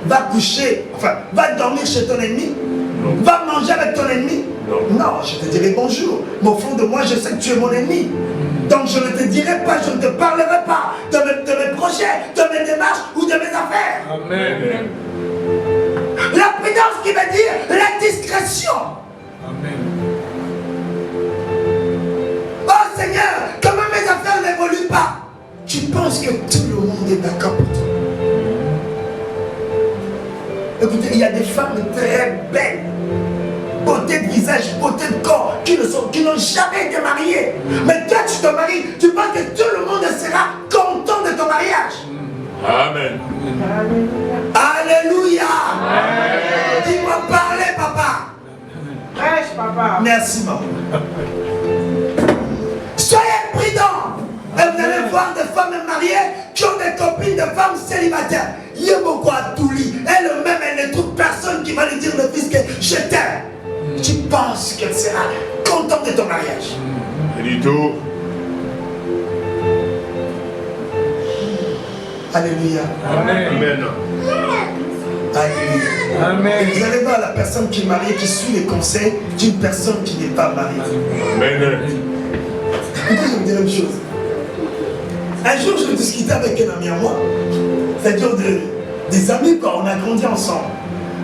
Va coucher, enfin, va dormir chez ton ennemi. Non. Va manger avec ton ennemi. Non. Non, je te dirai bonjour. Mais au fond de moi, je sais que tu es mon ennemi. Donc je ne te dirai pas, je ne te parlerai pas de mes projets, de mes démarches ou de mes affaires. Amen. La prudence qui veut dire la discrétion. Amen. Oh Seigneur, comment mes affaires n'évoluent pas? Tu penses que tout le monde est d'accord pour toi? Écoutez, il y a des femmes très belles, beauté de visage, beauté de corps, qui n'ont jamais été mariées. Mais toi, tu te maries, tu penses que tout le monde sera content de ton mariage. Amen. Alléluia. Dis-moi parler, papa. Prêche, papa. Merci, maman. Soyez prudents. Et vous allez voir des femmes mariées qui ont des copines de femmes célibataires. Il y a beaucoup à tout lit. Elle-même, elle ne trouve personne qui va lui dire le fils que je t'aime. Tu penses qu'elle sera contente de ton mariage? Et du tout. Alléluia. Amen. Amen. Alléluia. Amen. Et vous allez voir la personne qui est mariée, qui suit les conseils d'une personne qui n'est pas mariée. Amen. Écoutez, je vous dire une chose. Un jour, je discutais avec un ami à moi, c'est-à-dire des amis, quoi, on a grandi ensemble.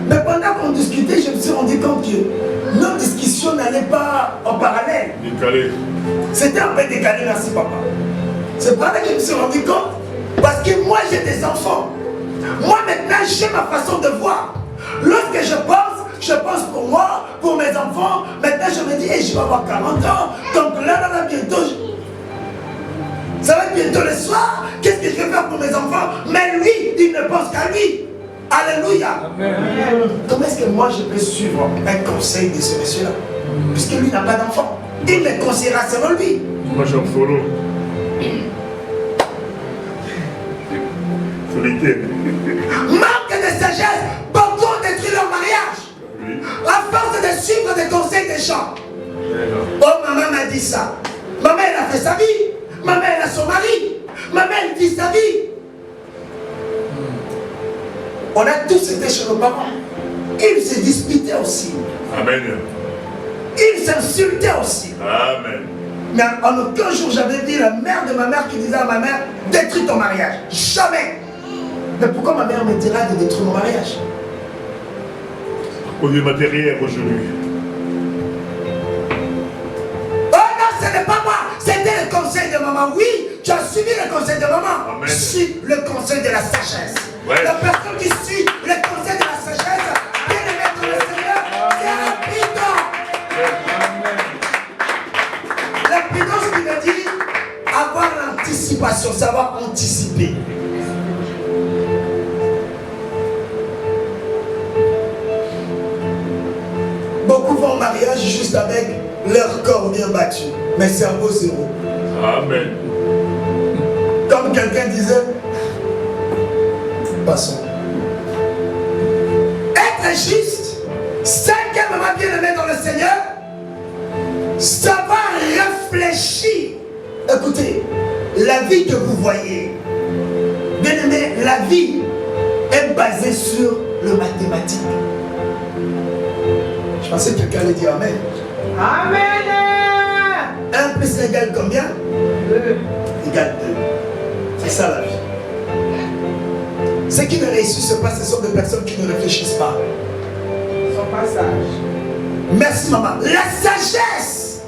Mais pendant qu'on discutait, je me suis rendu compte que nos discussions n'allaient pas en parallèle. Décalé. C'était un peu décalé, merci papa. C'est pas là que je me suis rendu compte. Parce que moi, j'ai des enfants. Moi, maintenant, j'ai ma façon de voir. Lorsque je pense pour moi, pour mes enfants. Maintenant, je me dis, hey, je vais avoir 40 ans. Donc là, bientôt, ça va être bientôt le soir. Qu'est-ce que je vais faire pour mes enfants? Mais lui, il ne pense qu'à lui. Alléluia. Amen. Comment est-ce que moi, je peux suivre un conseil de ce monsieur-là? Puisque lui n'a pas d'enfant. Il me conseillera selon lui. Moi, je suis en solo. Solitaire. Manque de sagesse, beaucoup ont détruit leur mariage. Oui. À force de suivre des conseils des gens. Amen. Oh, maman m'a dit ça. Maman, elle a fait sa vie. Maman, elle a son mari. Maman, elle vit sa vie. On a tous été chez nos parents. Ils se disputaient aussi. Amen. Ils s'insultaient aussi. Amen. Mais en aucun jour, j'avais dit la mère de ma mère qui disait à ma mère, détruis ton mariage. Jamais. Mais pourquoi ma mère me dira de détruire mon mariage? À cause de ma derrière aujourd'hui. Oh non, ce n'est pas moi. C'était le conseil de maman. Oui, tu as suivi le conseil de maman. Amen. Suis le conseil de la sagesse. Ouais. La personne qui suit le conseil de la sagesse, bien aimé dans le Seigneur, c'est rapide. La prudence qui veut dire avoir l'anticipation, savoir anticiper. Beaucoup vont au mariage juste avec leur corps bien battu, mais cerveau zéro. Amen. Comme quelqu'un disait, passons. Être juste, cinquièmement bien aimé dans le Seigneur, savoir réfléchir. Écoutez, la vie que vous voyez, bien aimé, la vie est basée sur le mathématique. Je pensais que quelqu'un allait dire Amen. Amen. 1 plus 1 égale combien? 2. Égale 2. C'est ça la vie. Ceux qui ne réussissent pas, ce sont des personnes qui ne réfléchissent pas. Son passage. Merci maman. La sagesse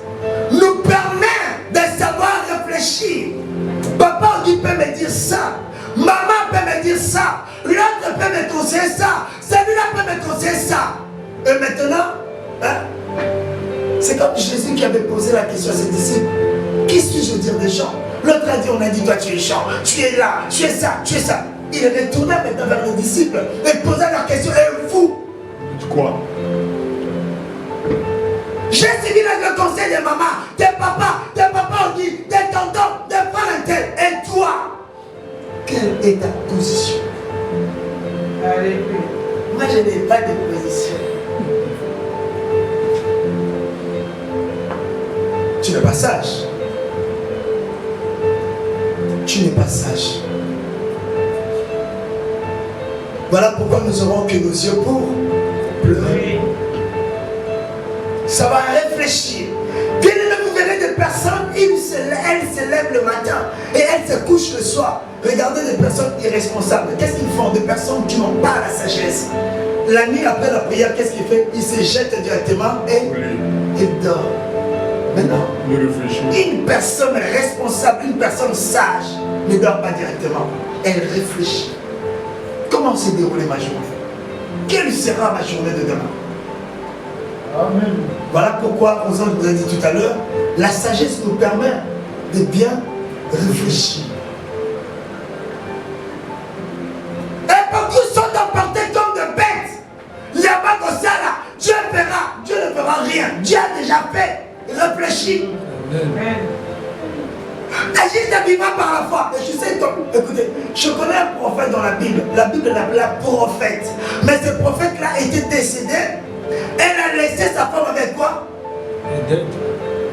nous permet de savoir réfléchir. Papa peut me dire ça. Maman peut me dire ça. L'autre peut me conseiller ça. Celui-là peut me conseiller ça. Et maintenant, hein, c'est comme Jésus qui avait posé la question à ses disciples. Qui suis-je dire des gens? L'autre a dit, on a dit, toi tu es Jean, tu es là, tu es ça, tu es ça. Il est retourné maintenant vers les disciples et posa leur question, et vous? Tu crois? J'ai suivi le conseil de maman, tes papas ont dit, tes tontons, tes frères et tel. Et toi, quelle est ta position? Alléluia. Moi, je n'ai pas de position. Tu n'es pas sage. Tu n'es pas sage. Voilà pourquoi nous aurons que nos yeux pour pleurer. Ça va réfléchir. Bien aimé, vous verrez des personnes, elles se lèvent le matin et elles se couchent le soir. Regardez des personnes irresponsables. Qu'est-ce qu'ils font? Des personnes qui n'ont pas la sagesse. La nuit après la prière, qu'est-ce qu'il fait? Il se jette directement et il dort. Maintenant, une personne responsable, une personne sage ne dort pas directement. Elle réfléchit. Comment s'est déroulée ma journée? Quelle sera ma journée de demain? Amen. Voilà pourquoi, on vous a dit tout à l'heure, la sagesse nous permet de bien réfléchir. Et beaucoup sont emportés comme de bêtes. Il n'y a pas que ça là. Dieu ne fera rien. Dieu a déjà fait. Réfléchis. Amen. Agis de vivant par la foi. Et je sais, écoutez, je connais un prophète dans la Bible. La Bible l'appelait prophète. Mais ce prophète-là était décédé. Elle a laissé sa femme avec quoi? Des dettes.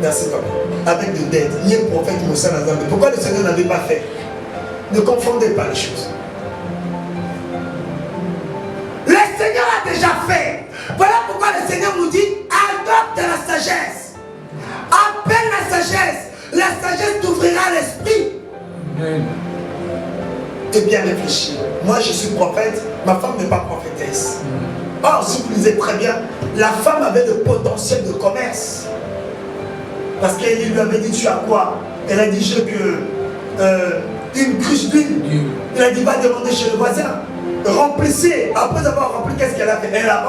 Merci papa. Avec des dettes. Il y a un prophète Moussa Nazamé. Pourquoi le Seigneur n'avait pas fait? Ne confondez pas les choses. Le Seigneur a déjà fait. Voilà pourquoi le Seigneur nous dit, adopte la sagesse. Appelle la sagesse. La sagesse t'ouvrira l'esprit. Amen. Et bien réfléchir. Moi je suis prophète, ma femme n'est pas prophétesse. Or, si vous lisez très bien, la femme avait le potentiel de commerce. Parce qu'elle lui avait dit, tu as quoi? Elle a dit, j'ai que une cruche d'huile. Il a dit, va demander chez le voisin. Remplissez. Après avoir rempli, qu'est-ce qu'elle a fait? Elle l'a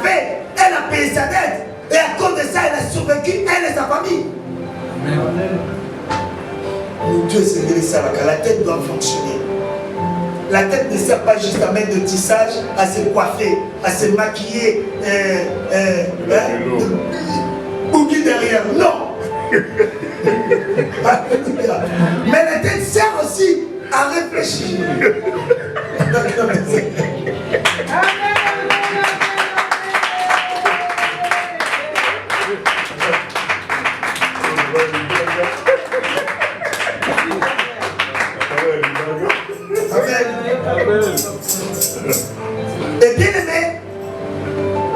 fait. Elle a payé sa dette. Et à cause de ça, elle a survécu, elle et sa famille. Amen. Dieu s'est donné ça, la tête doit fonctionner. La tête ne sert pas juste à mettre de tissage, à se coiffer, à se maquiller, bougie derrière. Non. Mais la tête sert aussi à réfléchir. Et bien aimé,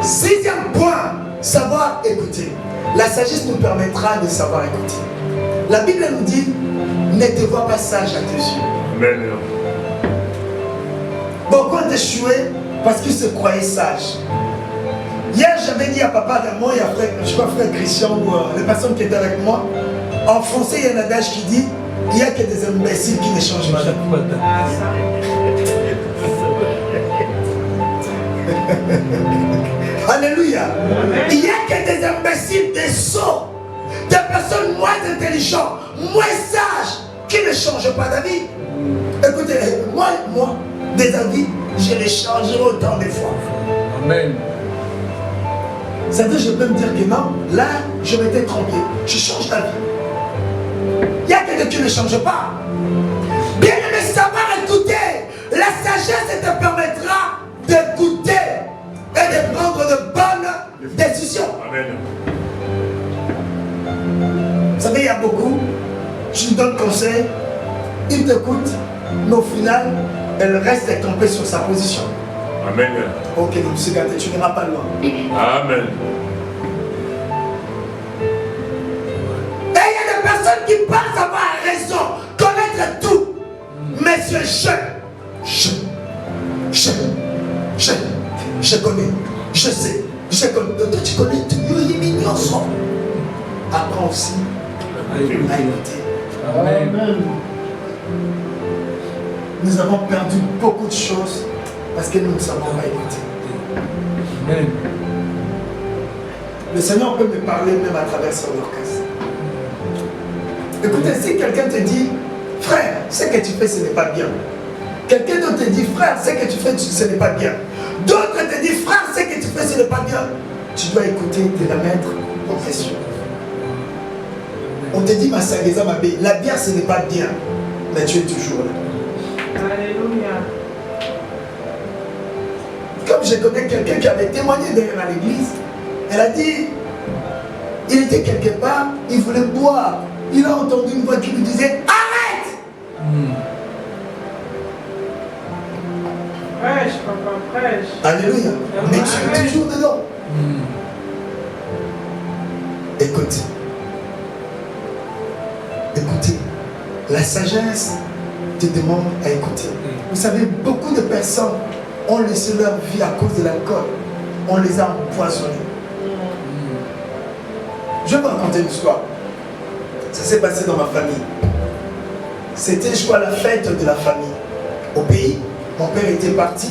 sixième point, savoir écouter. La sagesse nous permettra de savoir écouter. La Bible nous dit, ne te vois pas sage à tes yeux. Amen. Beaucoup ont échoué parce qu'ils se croyaient sages. Hier, j'avais dit à papa Raymond et à frère, je sais pas, frère Christian ou les personnes qui étaient avec moi, en français, il y a un adage qui dit, il n'y a que des imbéciles qui ne changent pas. Alléluia. Il n'y a que des imbéciles, des sots, des personnes moins intelligentes, moins sages, qui ne changent pas d'avis. Écoutez, moi, des avis, je les changerai autant des fois. Amen. C'est-à-dire, je peux me dire que non, là, je m'étais trompé. Je change d'avis. Il y a quelqu'un qui ne change pas. Bien aimé, savoir écouter. La sagesse te permettra d'écouter et de prendre de bonnes décisions. Amen. Vous savez, il y a beaucoup, je lui donne conseil, il t'écoute, mais au final, elle reste campée sur sa position. Amen. Ok, donc c'est gâté, tu n'iras pas loin. Amen. Et il y a des personnes qui pensent avoir raison, connaître tout. Mais je connais, je sais, je connais. Toi, tu connais tout, il est mignon, ça. Apprends aussi à écouter. Amen. Nous avons perdu beaucoup de choses parce que nous ne savons pas écouter. Amen. Le Seigneur peut me parler même à travers son orchestre. Écoutez, si quelqu'un te dit, frère, ce que tu fais, ce n'est pas bien. Quelqu'un d'autre te dit, frère, ce que tu fais, ce n'est pas bien. D'autres te disent, frère, ce que tu fais, ce n'est pas bien. Tu dois écouter, te la mettre en question. On te dit, ma sageza, ma belle, la bière, ce n'est pas bien. Mais tu es toujours là. Alléluia. Comme je connais quelqu'un qui avait témoigné derrière à l'église, elle a dit, il était quelque part, il voulait boire. Il a entendu une voix qui lui disait, arrête! Prêche, papa, prêche. Alléluia. Mais tu es toujours dedans. Écoute. Écoutez. La sagesse te demande à écouter. Vous savez, beaucoup de personnes ont laissé leur vie à cause de l'alcool. On les a empoisonnés. Je vais vous raconter une histoire. Ça s'est passé dans ma famille. C'était, je crois, la fête de la famille au pays. Mon père était parti.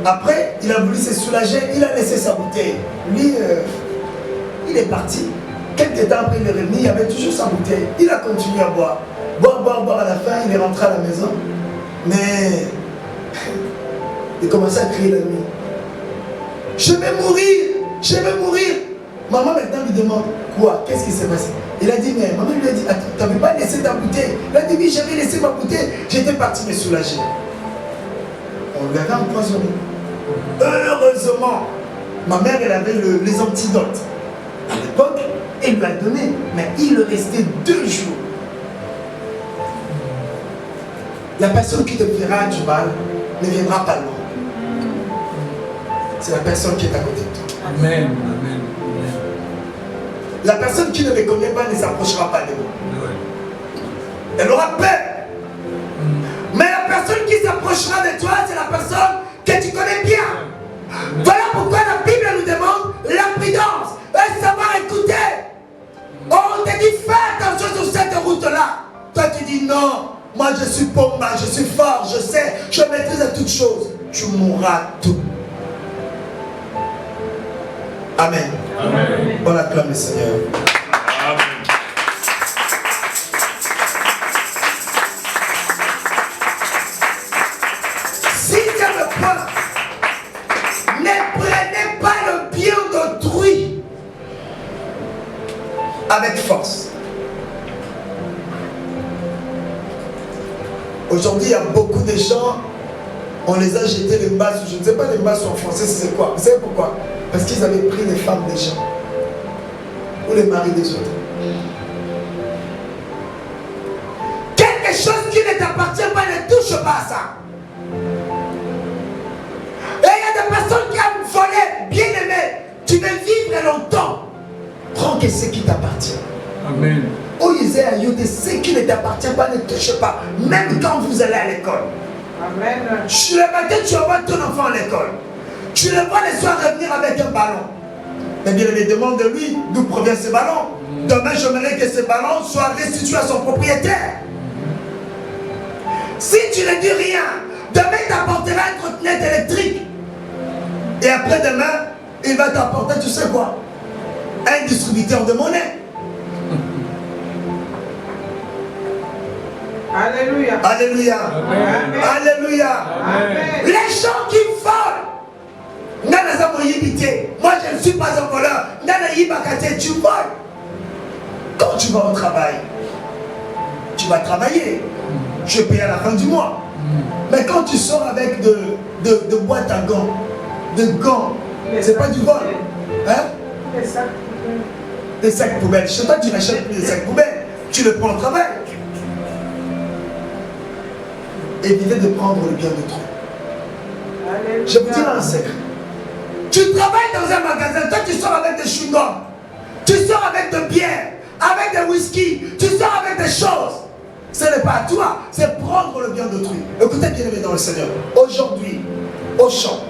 Après, il a voulu se soulager. Il a laissé sa bouteille. Lui, il est parti. Quelques temps après, il est revenu. Il avait toujours sa bouteille. Il a continué à boire. Boire. À la fin, il est rentré à la maison. Mais il commençait à crier la nuit. Je vais mourir. Je vais mourir. Maman maintenant lui demande, quoi? Qu'est-ce qui s'est passé? Il a dit, mais maman lui a dit, attends, tu n'avais pas laissé ta bouteille? Il a dit, oui, j'avais laissé ma bouteille. J'étais parti me soulager. On lui avait empoisonné. Heureusement, ma mère, elle avait les antidotes. À l'époque, elle lui a donné, mais il restait 2 jours. La personne qui te fera du mal ne viendra pas loin. C'est la personne qui est à côté de toi. Amen. Amen. La personne qui ne les connaît pas ne s'approchera pas de vous. Elle aura peur. Mais la personne qui s'approchera de toi, c'est la personne que tu connais bien. Voilà pourquoi la Bible nous demande la prudence et savoir écouter. On te dit, fais attention sur cette route-là. Toi, tu dis non. Moi, je suis Pomba, je suis fort, je sais, je maîtrise toutes choses. Tu mourras tout. Amen. Amen. On acclame le Seigneur. Amen. Sixième point, ne prenez pas le bien d'autrui avec force. Aujourd'hui, il y a beaucoup de gens, on les a jetés les masses, je ne sais pas les masses en français, c'est quoi? Vous savez pourquoi? Parce qu'ils avaient pris les femmes des gens ou les maris des autres. Quelque chose qui ne t'appartient pas, ne touche pas à ça. Et il y a des personnes qui ont volé, bien aimé. Tu veux vivre longtemps. Prends que ce qui t'appartient. Amen. Oh, Isaiah, ce qui ne t'appartient pas, ne touche pas. Même quand vous allez à l'école. Amen. Le matin, tu envoies ton enfant à l'école. Tu le vois le soir revenir avec un ballon. Mais bien, il demande de lui d'où provient ce ballon. Demain, j'aimerais que ce ballon soit restitué à son propriétaire. Si tu ne dis rien, demain, il t'apportera un trottinette électrique. Et après demain, il va t'apporter, tu sais quoi? Un distributeur de monnaie. Alléluia. Alléluia. Amen. Alléluia. Amen. Les gens qui volent. Moi, je ne suis pas un voleur. Tu voles. Quand tu vas au travail, tu vas travailler. Tu es payé à la fin du mois. Mais quand tu sors avec de boîtes à gants, de gants, c'est pas du vol. Hein? Les sacs. Des sacs poubelles. Je sais pas, tu n'achètes plus des sacs poubelles. Tu le prends au travail. Évitez de prendre le bien d'autrui. Alléluia. Je vous dis un secret. Tu travailles dans un magasin, toi tu sors avec des chewing-gums, tu sors avec de bière, avec des whisky, tu sors avec des choses. Ce n'est pas à toi, c'est prendre le bien d'autrui. Écoutez bien aimé dans le Seigneur. Aujourd'hui, Auchan,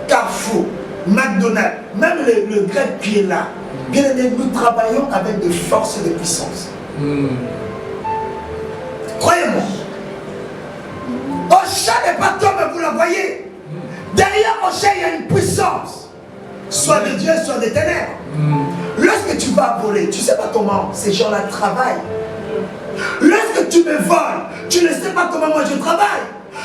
Carrefour, McDonald's, même le grec qui est là, bien aimé, nous travaillons avec de force et de puissance. Croyez-moi. Auchan n'est pas comme vous la voyez. Derrière Auchan, il y a une puissance. Soit de Dieu, soit des ténèbres. Lorsque tu vas voler, tu ne sais pas comment ces gens-là travaillent Lorsque tu me voles, tu ne sais pas comment moi je travaille.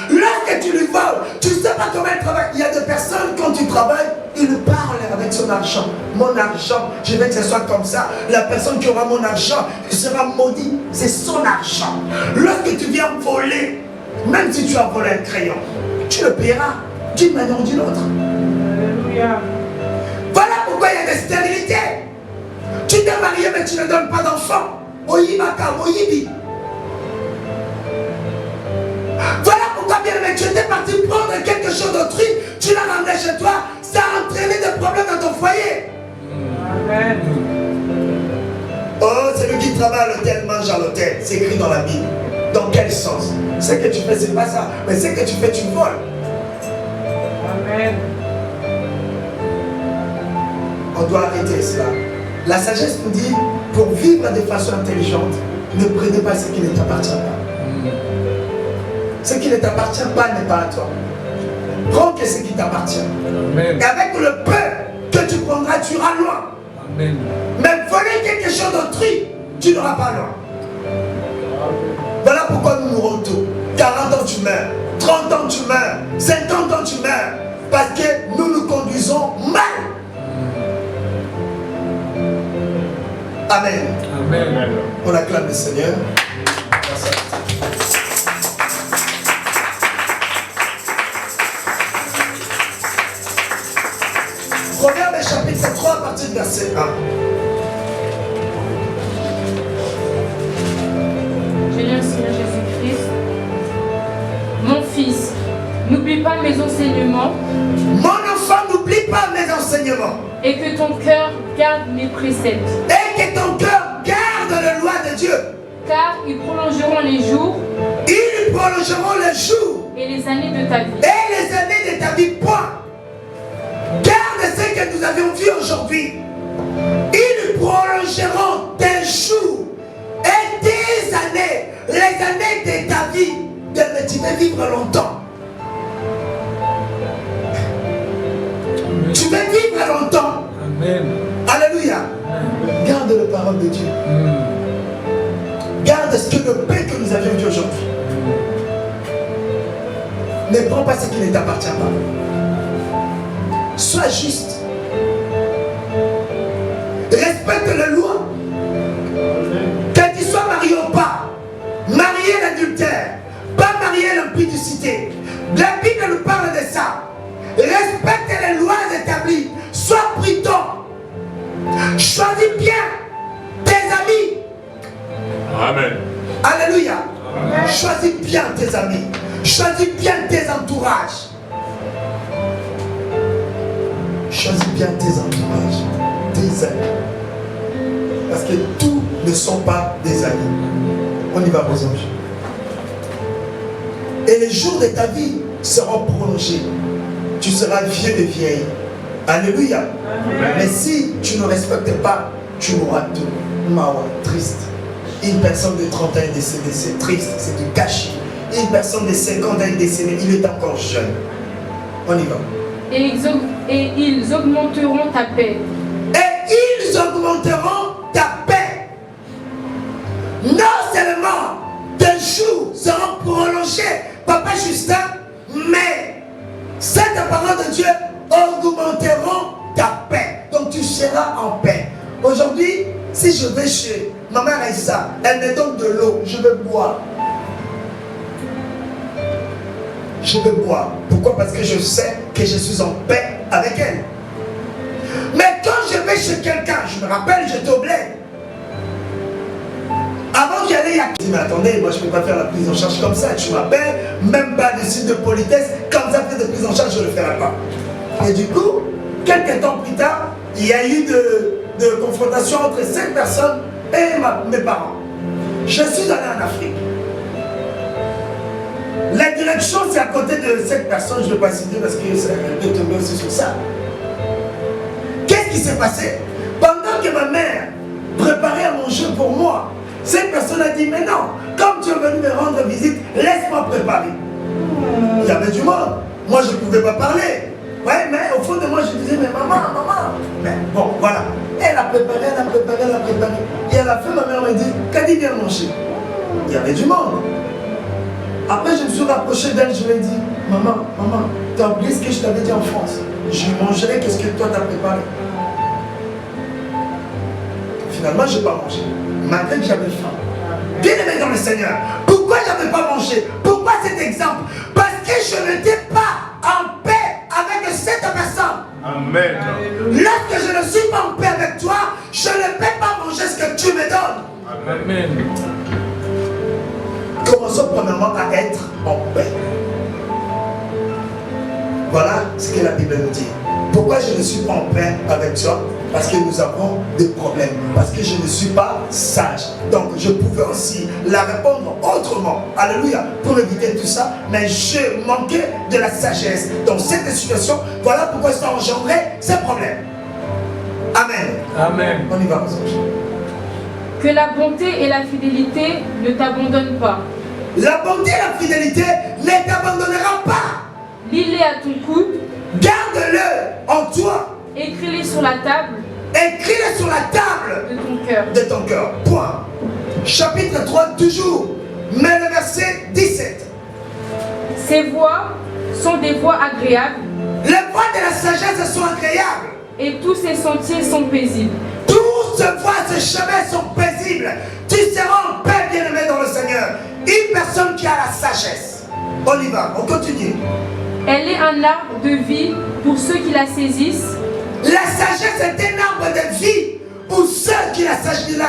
Lorsque tu lui voles, tu ne sais pas comment elle travaille. Il y a des personnes, quand tu travailles, ils parlent avec son argent. Mon argent, je veux que ce soit comme ça. La personne qui aura mon argent, il sera maudit. C'est son argent. Lorsque tu viens voler, même si tu as volé un crayon, tu le paieras d'une manière ou d'une autre. Alléluia. Voilà pourquoi il y a des stérilités. Tu t'es marié mais tu ne donnes pas d'enfant. Oyibaka, oyibi. Voilà pourquoi bien aimé, tu étais parti prendre quelque chose d'autrui, tu l'as ramené chez toi, ça a entraîné des problèmes dans ton foyer. Amen. Oh, celui qui travaille à l'hôtel mange à l'hôtel, c'est écrit dans la Bible. Dans quel sens? Ce que tu fais, c'est pas ça, mais ce que tu fais, tu voles. Amen. On doit arrêter cela. La sagesse nous dit, pour vivre de façon intelligente, ne prenez pas ce qui ne t'appartient pas. Ce qui ne t'appartient pas n'est pas à toi. Prends que ce qui t'appartient. Amen. Et avec le peu que tu prendras, tu iras loin. Amen. Mais voler quelque chose d'autrui, tu n'auras pas loin. Voilà pourquoi nous mourons tôt. 40 ans tu meurs, 30 ans tu meurs, 50 ans tu meurs. Parce que nous nous conduisons mal. Amen. Amen. On acclame le Seigneur. Proverbe chapitre 3 à partir du verset 1. Je lis au Seigneur Jésus-Christ. Mon fils, n'oublie pas mes enseignements. Mon enfant, n'oublie pas mes enseignements. Et que ton cœur garde mes préceptes. Et que ton cœur garde les lois de Dieu. Car ils prolongeront les jours. Ils prolongeront les jours. Et les années de ta vie. Et les années de ta vie, point. Garde ce que nous avions vu aujourd'hui. Ils prolongeront tes jours et tes années, les années de ta vie. Tu veux vivre longtemps. Tu veux vivre longtemps. Amen. Alléluia. Garde la parole de Dieu. Garde ce que le paix que nous avions vu aujourd'hui. Ne prends pas ce qui ne t'appartient pas. Sois juste. Respecte les lois. Que tu sois marié ou pas. Marier l'adultère. Pas marier l'impudicité. La Bible nous parle de ça. Respecte les lois établies. Sois prudent. Choisis bien tes amis. Amen. Alléluia. Choisis bien tes amis. Choisis bien tes entourages. Choisis bien tes entourages, tes amis. Parce que tous ne sont pas des amis. On y va, vos anges. Et les jours de ta vie seront prolongés. Tu seras vieux de vieille. Alléluia. Amen. Mais si tu ne respectes pas, tu mourras tout. Mawa, triste. Une personne de 30 ans est décédée, c'est triste, c'est du gâchis. Une personne de 50 ans est décédée, il est encore jeune. On y va. Et ils augmenteront ta paix. Et ils augmenteront ta paix. Non seulement tes jours seront prolongés, Papa Justin, mais cette parole de Dieu augmenteront ta paix. Donc tu seras en paix. Aujourd'hui, si je vais chez ma mère Aïssa, elle me donne de l'eau, je vais boire. Je vais boire. Pourquoi? Parce que je sais que je suis en paix avec elle. Mais quand je vais chez quelqu'un, je me rappelle, j'étais au bled. Avant d'y aller, il y a... Je dis, mais attendez, moi je ne peux pas faire la prise en charge comme ça. Tu m'appelles, même pas de signe de politesse, comme ça, faire de prise en charge, je ne le ferai pas. Et du coup, quelques temps plus tard, il y a eu de confrontation entre cette personne et mes parents. Je suis allé en Afrique. La direction, c'est à côté de cette personne, je ne vais pas citer parce qu'elle peut tomber aussi sur ça. Qu'est-ce qui s'est passé? Pendant que ma mère préparait à manger pour moi, cette personne a dit, mais non, comme tu es venu me rendre visite, laisse-moi préparer. Il y avait du monde. Moi, je ne pouvais pas parler. Ouais, mais au fond de moi, je disais, mais maman. Mais bon, voilà. Elle a préparé. Et à la fin, ma mère m'a dit, Kadi, viens manger. Il y avait du monde. Après, je me suis rapproché d'elle, je lui ai dit, maman, tu as oublié ce que je t'avais dit en France. Je mangerai qu'est-ce que toi t'as préparé. Finalement, je n'ai pas mangé. Malgré que j'avais faim. Bien aimé dans le Seigneur. Pourquoi je n'avais pas mangé? Pourquoi cet exemple? Parce que je n'étais pas en paix avec cette personne. Amen. Lorsque je ne suis pas en paix avec toi, je ne peux pas manger ce que tu me donnes. Amen. Commençons premièrement à être en paix. Voilà ce que la Bible nous dit. Pourquoi je ne suis pas en paix avec toi? Parce que nous avons des problèmes. Parce que je ne suis pas sage. Donc je pouvais aussi la répondre autrement. Alléluia. Pour éviter tout ça. Mais je manquais de la sagesse. Dans cette situation, voilà pourquoi ça a engendré ces problèmes. Amen. Amen. On y va, mes anges. Que la bonté et la fidélité ne t'abandonnent pas. La bonté et la fidélité ne t'abandonneront pas. Lis-les à ton coude. Garde-le en toi. Écris-les sur la table. Écris-le sur la table de ton cœur. De ton cœur. Point. Chapitre 3, toujours. Mais le verset 17. Ces voies sont des voies agréables. Les voies de la sagesse sont agréables. Et tous ses sentiers sont paisibles. Toutes ces voies, ces chemins sont paisibles. Tu seras en paix, bien-aimé dans le Seigneur. Une personne qui a la sagesse. On y va, on continue. Elle est un arbre de vie pour ceux qui la saisissent. La sagesse est un arbre de vie pour ceux qui la saisissent.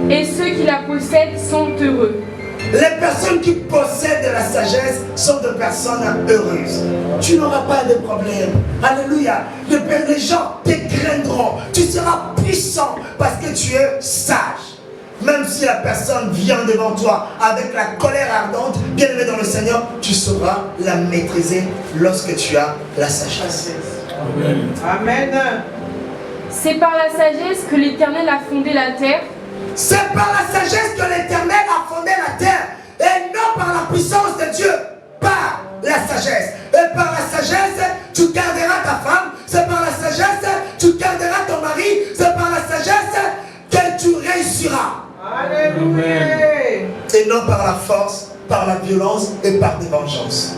Et ceux qui la possèdent sont heureux. Les personnes qui possèdent la sagesse sont des personnes heureuses. Tu n'auras pas de problème. Alléluia. Les gens te craindront. Tu seras puissant parce que tu es sage. Même si la personne vient devant toi avec la colère ardente, bien aimé dans le Seigneur, tu sauras la maîtriser lorsque tu as la sagesse. Amen. Amen. C'est par la sagesse que l'Éternel a fondé la terre. C'est par la sagesse que l'Éternel a fondé la terre et non par la puissance de Dieu. Par la sagesse. Et par la sagesse, tu garderas ta femme. C'est par la sagesse, tu garderas ton mari. C'est par la sagesse que tu réussiras. Alléluia. Et non par la force, par la violence et par des vengeances.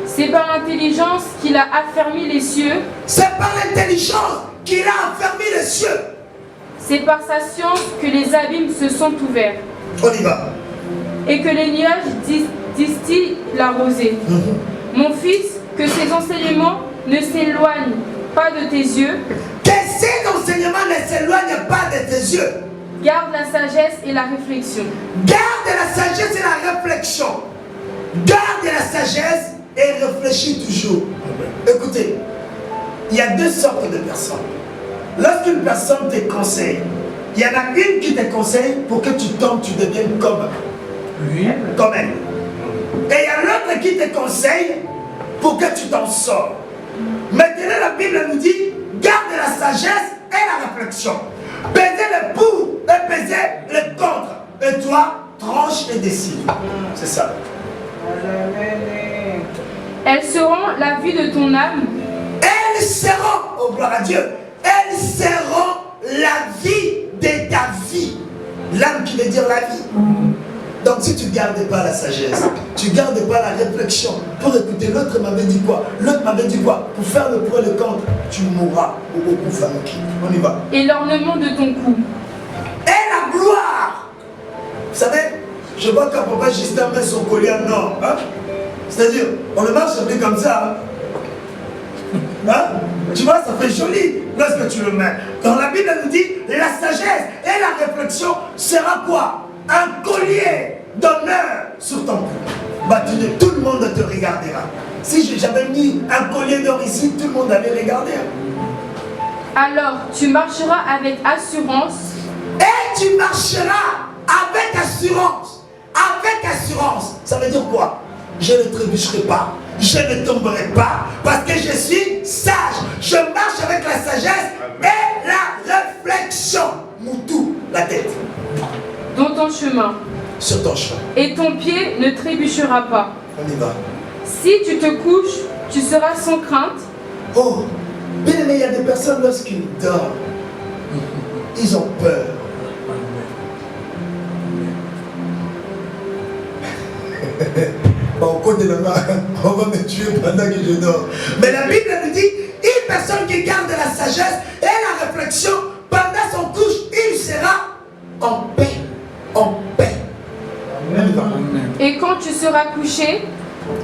C'est par l'intelligence qu'il a affermi les cieux. C'est par l'intelligence qu'il a affermi les cieux. C'est par sa science que les abîmes se sont ouverts. On y va. Et que les nuages distillent la rosée. Mon fils, que ces enseignements ne s'éloignent pas de tes yeux. Que ces enseignements ne s'éloignent pas de tes yeux. Garde la sagesse et la réflexion. Garde la sagesse et la réflexion. Garde la sagesse et réfléchis toujours. Écoutez, il y a deux sortes de personnes. Lorsqu'une personne te conseille, il y en a une qui te conseille pour que tu tombes, tu deviennes comme elle. Et il y a l'autre qui te conseille pour que tu t'en sors. Maintenant, la Bible nous dit, garde la sagesse et la réflexion. Pesez le pour et pesez le contre. Et toi, tranche et décide. C'est ça. Elles seront la vie de ton âme. Elles seront, oh gloire à Dieu, elles seront la vie de ta vie. L'âme qui veut dire la vie. Donc si tu ne gardes pas la sagesse, tu ne gardes pas la réflexion pour écouter l'autre m'avait dit quoi, l'autre m'avait dit quoi, pour faire le pour et le contre, tu mourras au beaucoup famille. On y va. Et l'ornement de ton cou. Et la gloire. Vous savez, je vois quand papa Justin met son collier en or. Hein? C'est-à-dire, on le marche un peu comme ça. Hein? Tu vois, ça fait joli lorsque tu le mets. Dans la Bible, elle nous dit, la sagesse et la réflexion sera quoi? Un collier d'honneur sur ton cou. Bah, tout le monde te regardera. Si j'avais mis un collier d'or ici, tout le monde allait regarder. Alors, tu marcheras avec assurance. Et tu marcheras avec assurance. Avec assurance. Ça veut dire quoi? Je ne trébucherai pas. Je ne tomberai pas. Parce que je suis sage. Je marche avec la sagesse et la réflexion. Moutou, la tête. Dans ton chemin. Sur ton chemin. Et ton pied ne trébuchera pas. On y va. Si tu te couches, tu seras sans crainte. Oh, bien aimé, il y a des personnes lorsqu'ils dorment, ils ont peur. on va me tuer pendant que je dors. Mais la Bible nous dit, une personne qui garde la sagesse et la réflexion pendant son couche, il sera en paix. En paix. Amen. Et quand tu seras couché,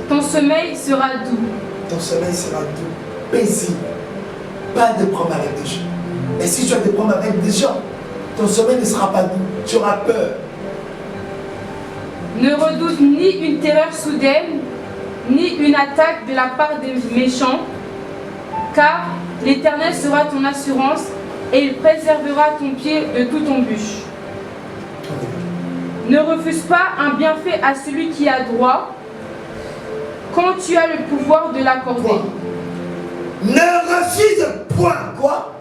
ton sommeil sera doux. Ton sommeil sera doux, paisible. Pas de problème avec des gens. Et si tu as des problèmes avec des gens, ton sommeil ne sera pas doux. Tu auras peur. Ne redoute ni une terreur soudaine, ni une attaque de la part des méchants, car l'Éternel sera ton assurance et il préservera ton pied de toute embûche. Ne refuse pas un bienfait à celui qui a droit, quand tu as le pouvoir de l'accorder. Ne refuse point quoi?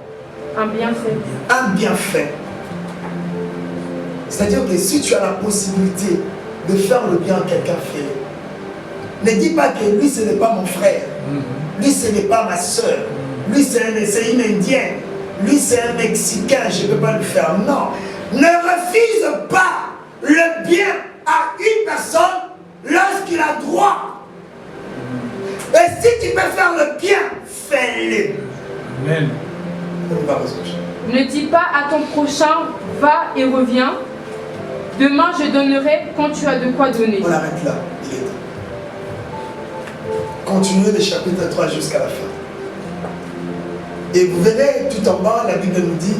Un bienfait. Un bienfait. C'est-à-dire que si tu as la possibilité de faire le bien à quelqu'un, fais-le. Ne dis pas que lui ce n'est pas mon frère, lui ce n'est pas ma soeur, lui c'est une indienne, lui c'est un Mexicain, je ne peux pas le faire. Non, ne refuse pas le bien à une personne lorsqu'il a droit. Et si tu peux faire le bien, fais-le. Amen. Ne dis pas à ton prochain, va et reviens. Demain, je donnerai quand tu as de quoi donner. On arrête là, il est temps. Continuez le chapitre 3 jusqu'à la fin. Et vous verrez tout en bas, la Bible nous dit,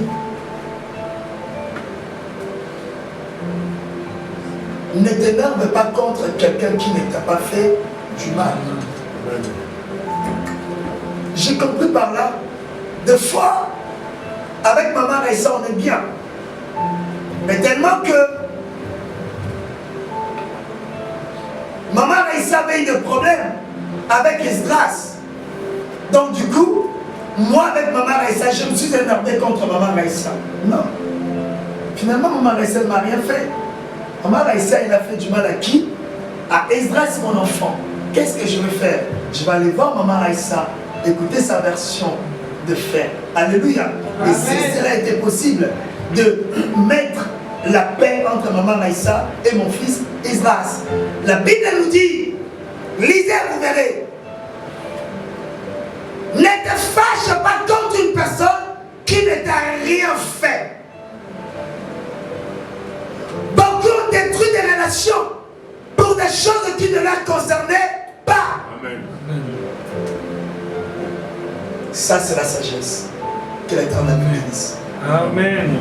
ne t'énerve pas contre quelqu'un qui ne t'a pas fait du mal. J'ai compris par là, des fois, avec maman Raïssa, on est bien. Mais tellement que maman Raïssa avait eu des problèmes avec Esdras. Donc du coup, moi avec maman Raïssa, je me suis énervé contre maman Raïssa. Non. Finalement, maman Raïssa ne m'a rien fait. Maman Raïssa, il a fait du mal à qui? À Esdras, mon enfant. Qu'est-ce que je vais faire? Je vais aller voir maman Raïssa, écouter sa version de fait. Alléluia. Et si cela était possible de mettre la paix entre maman Raïssa et mon fils Esdras. La Bible nous dit, lisez, vous verrez. Ne te fâche pas contre une personne qui ne t'a rien fait. Beaucoup ont détruit des relations pour des choses qui ne leur concernaient pas. Amen. Ça, c'est la sagesse. Que l'Éternel nous bénisse. Amen.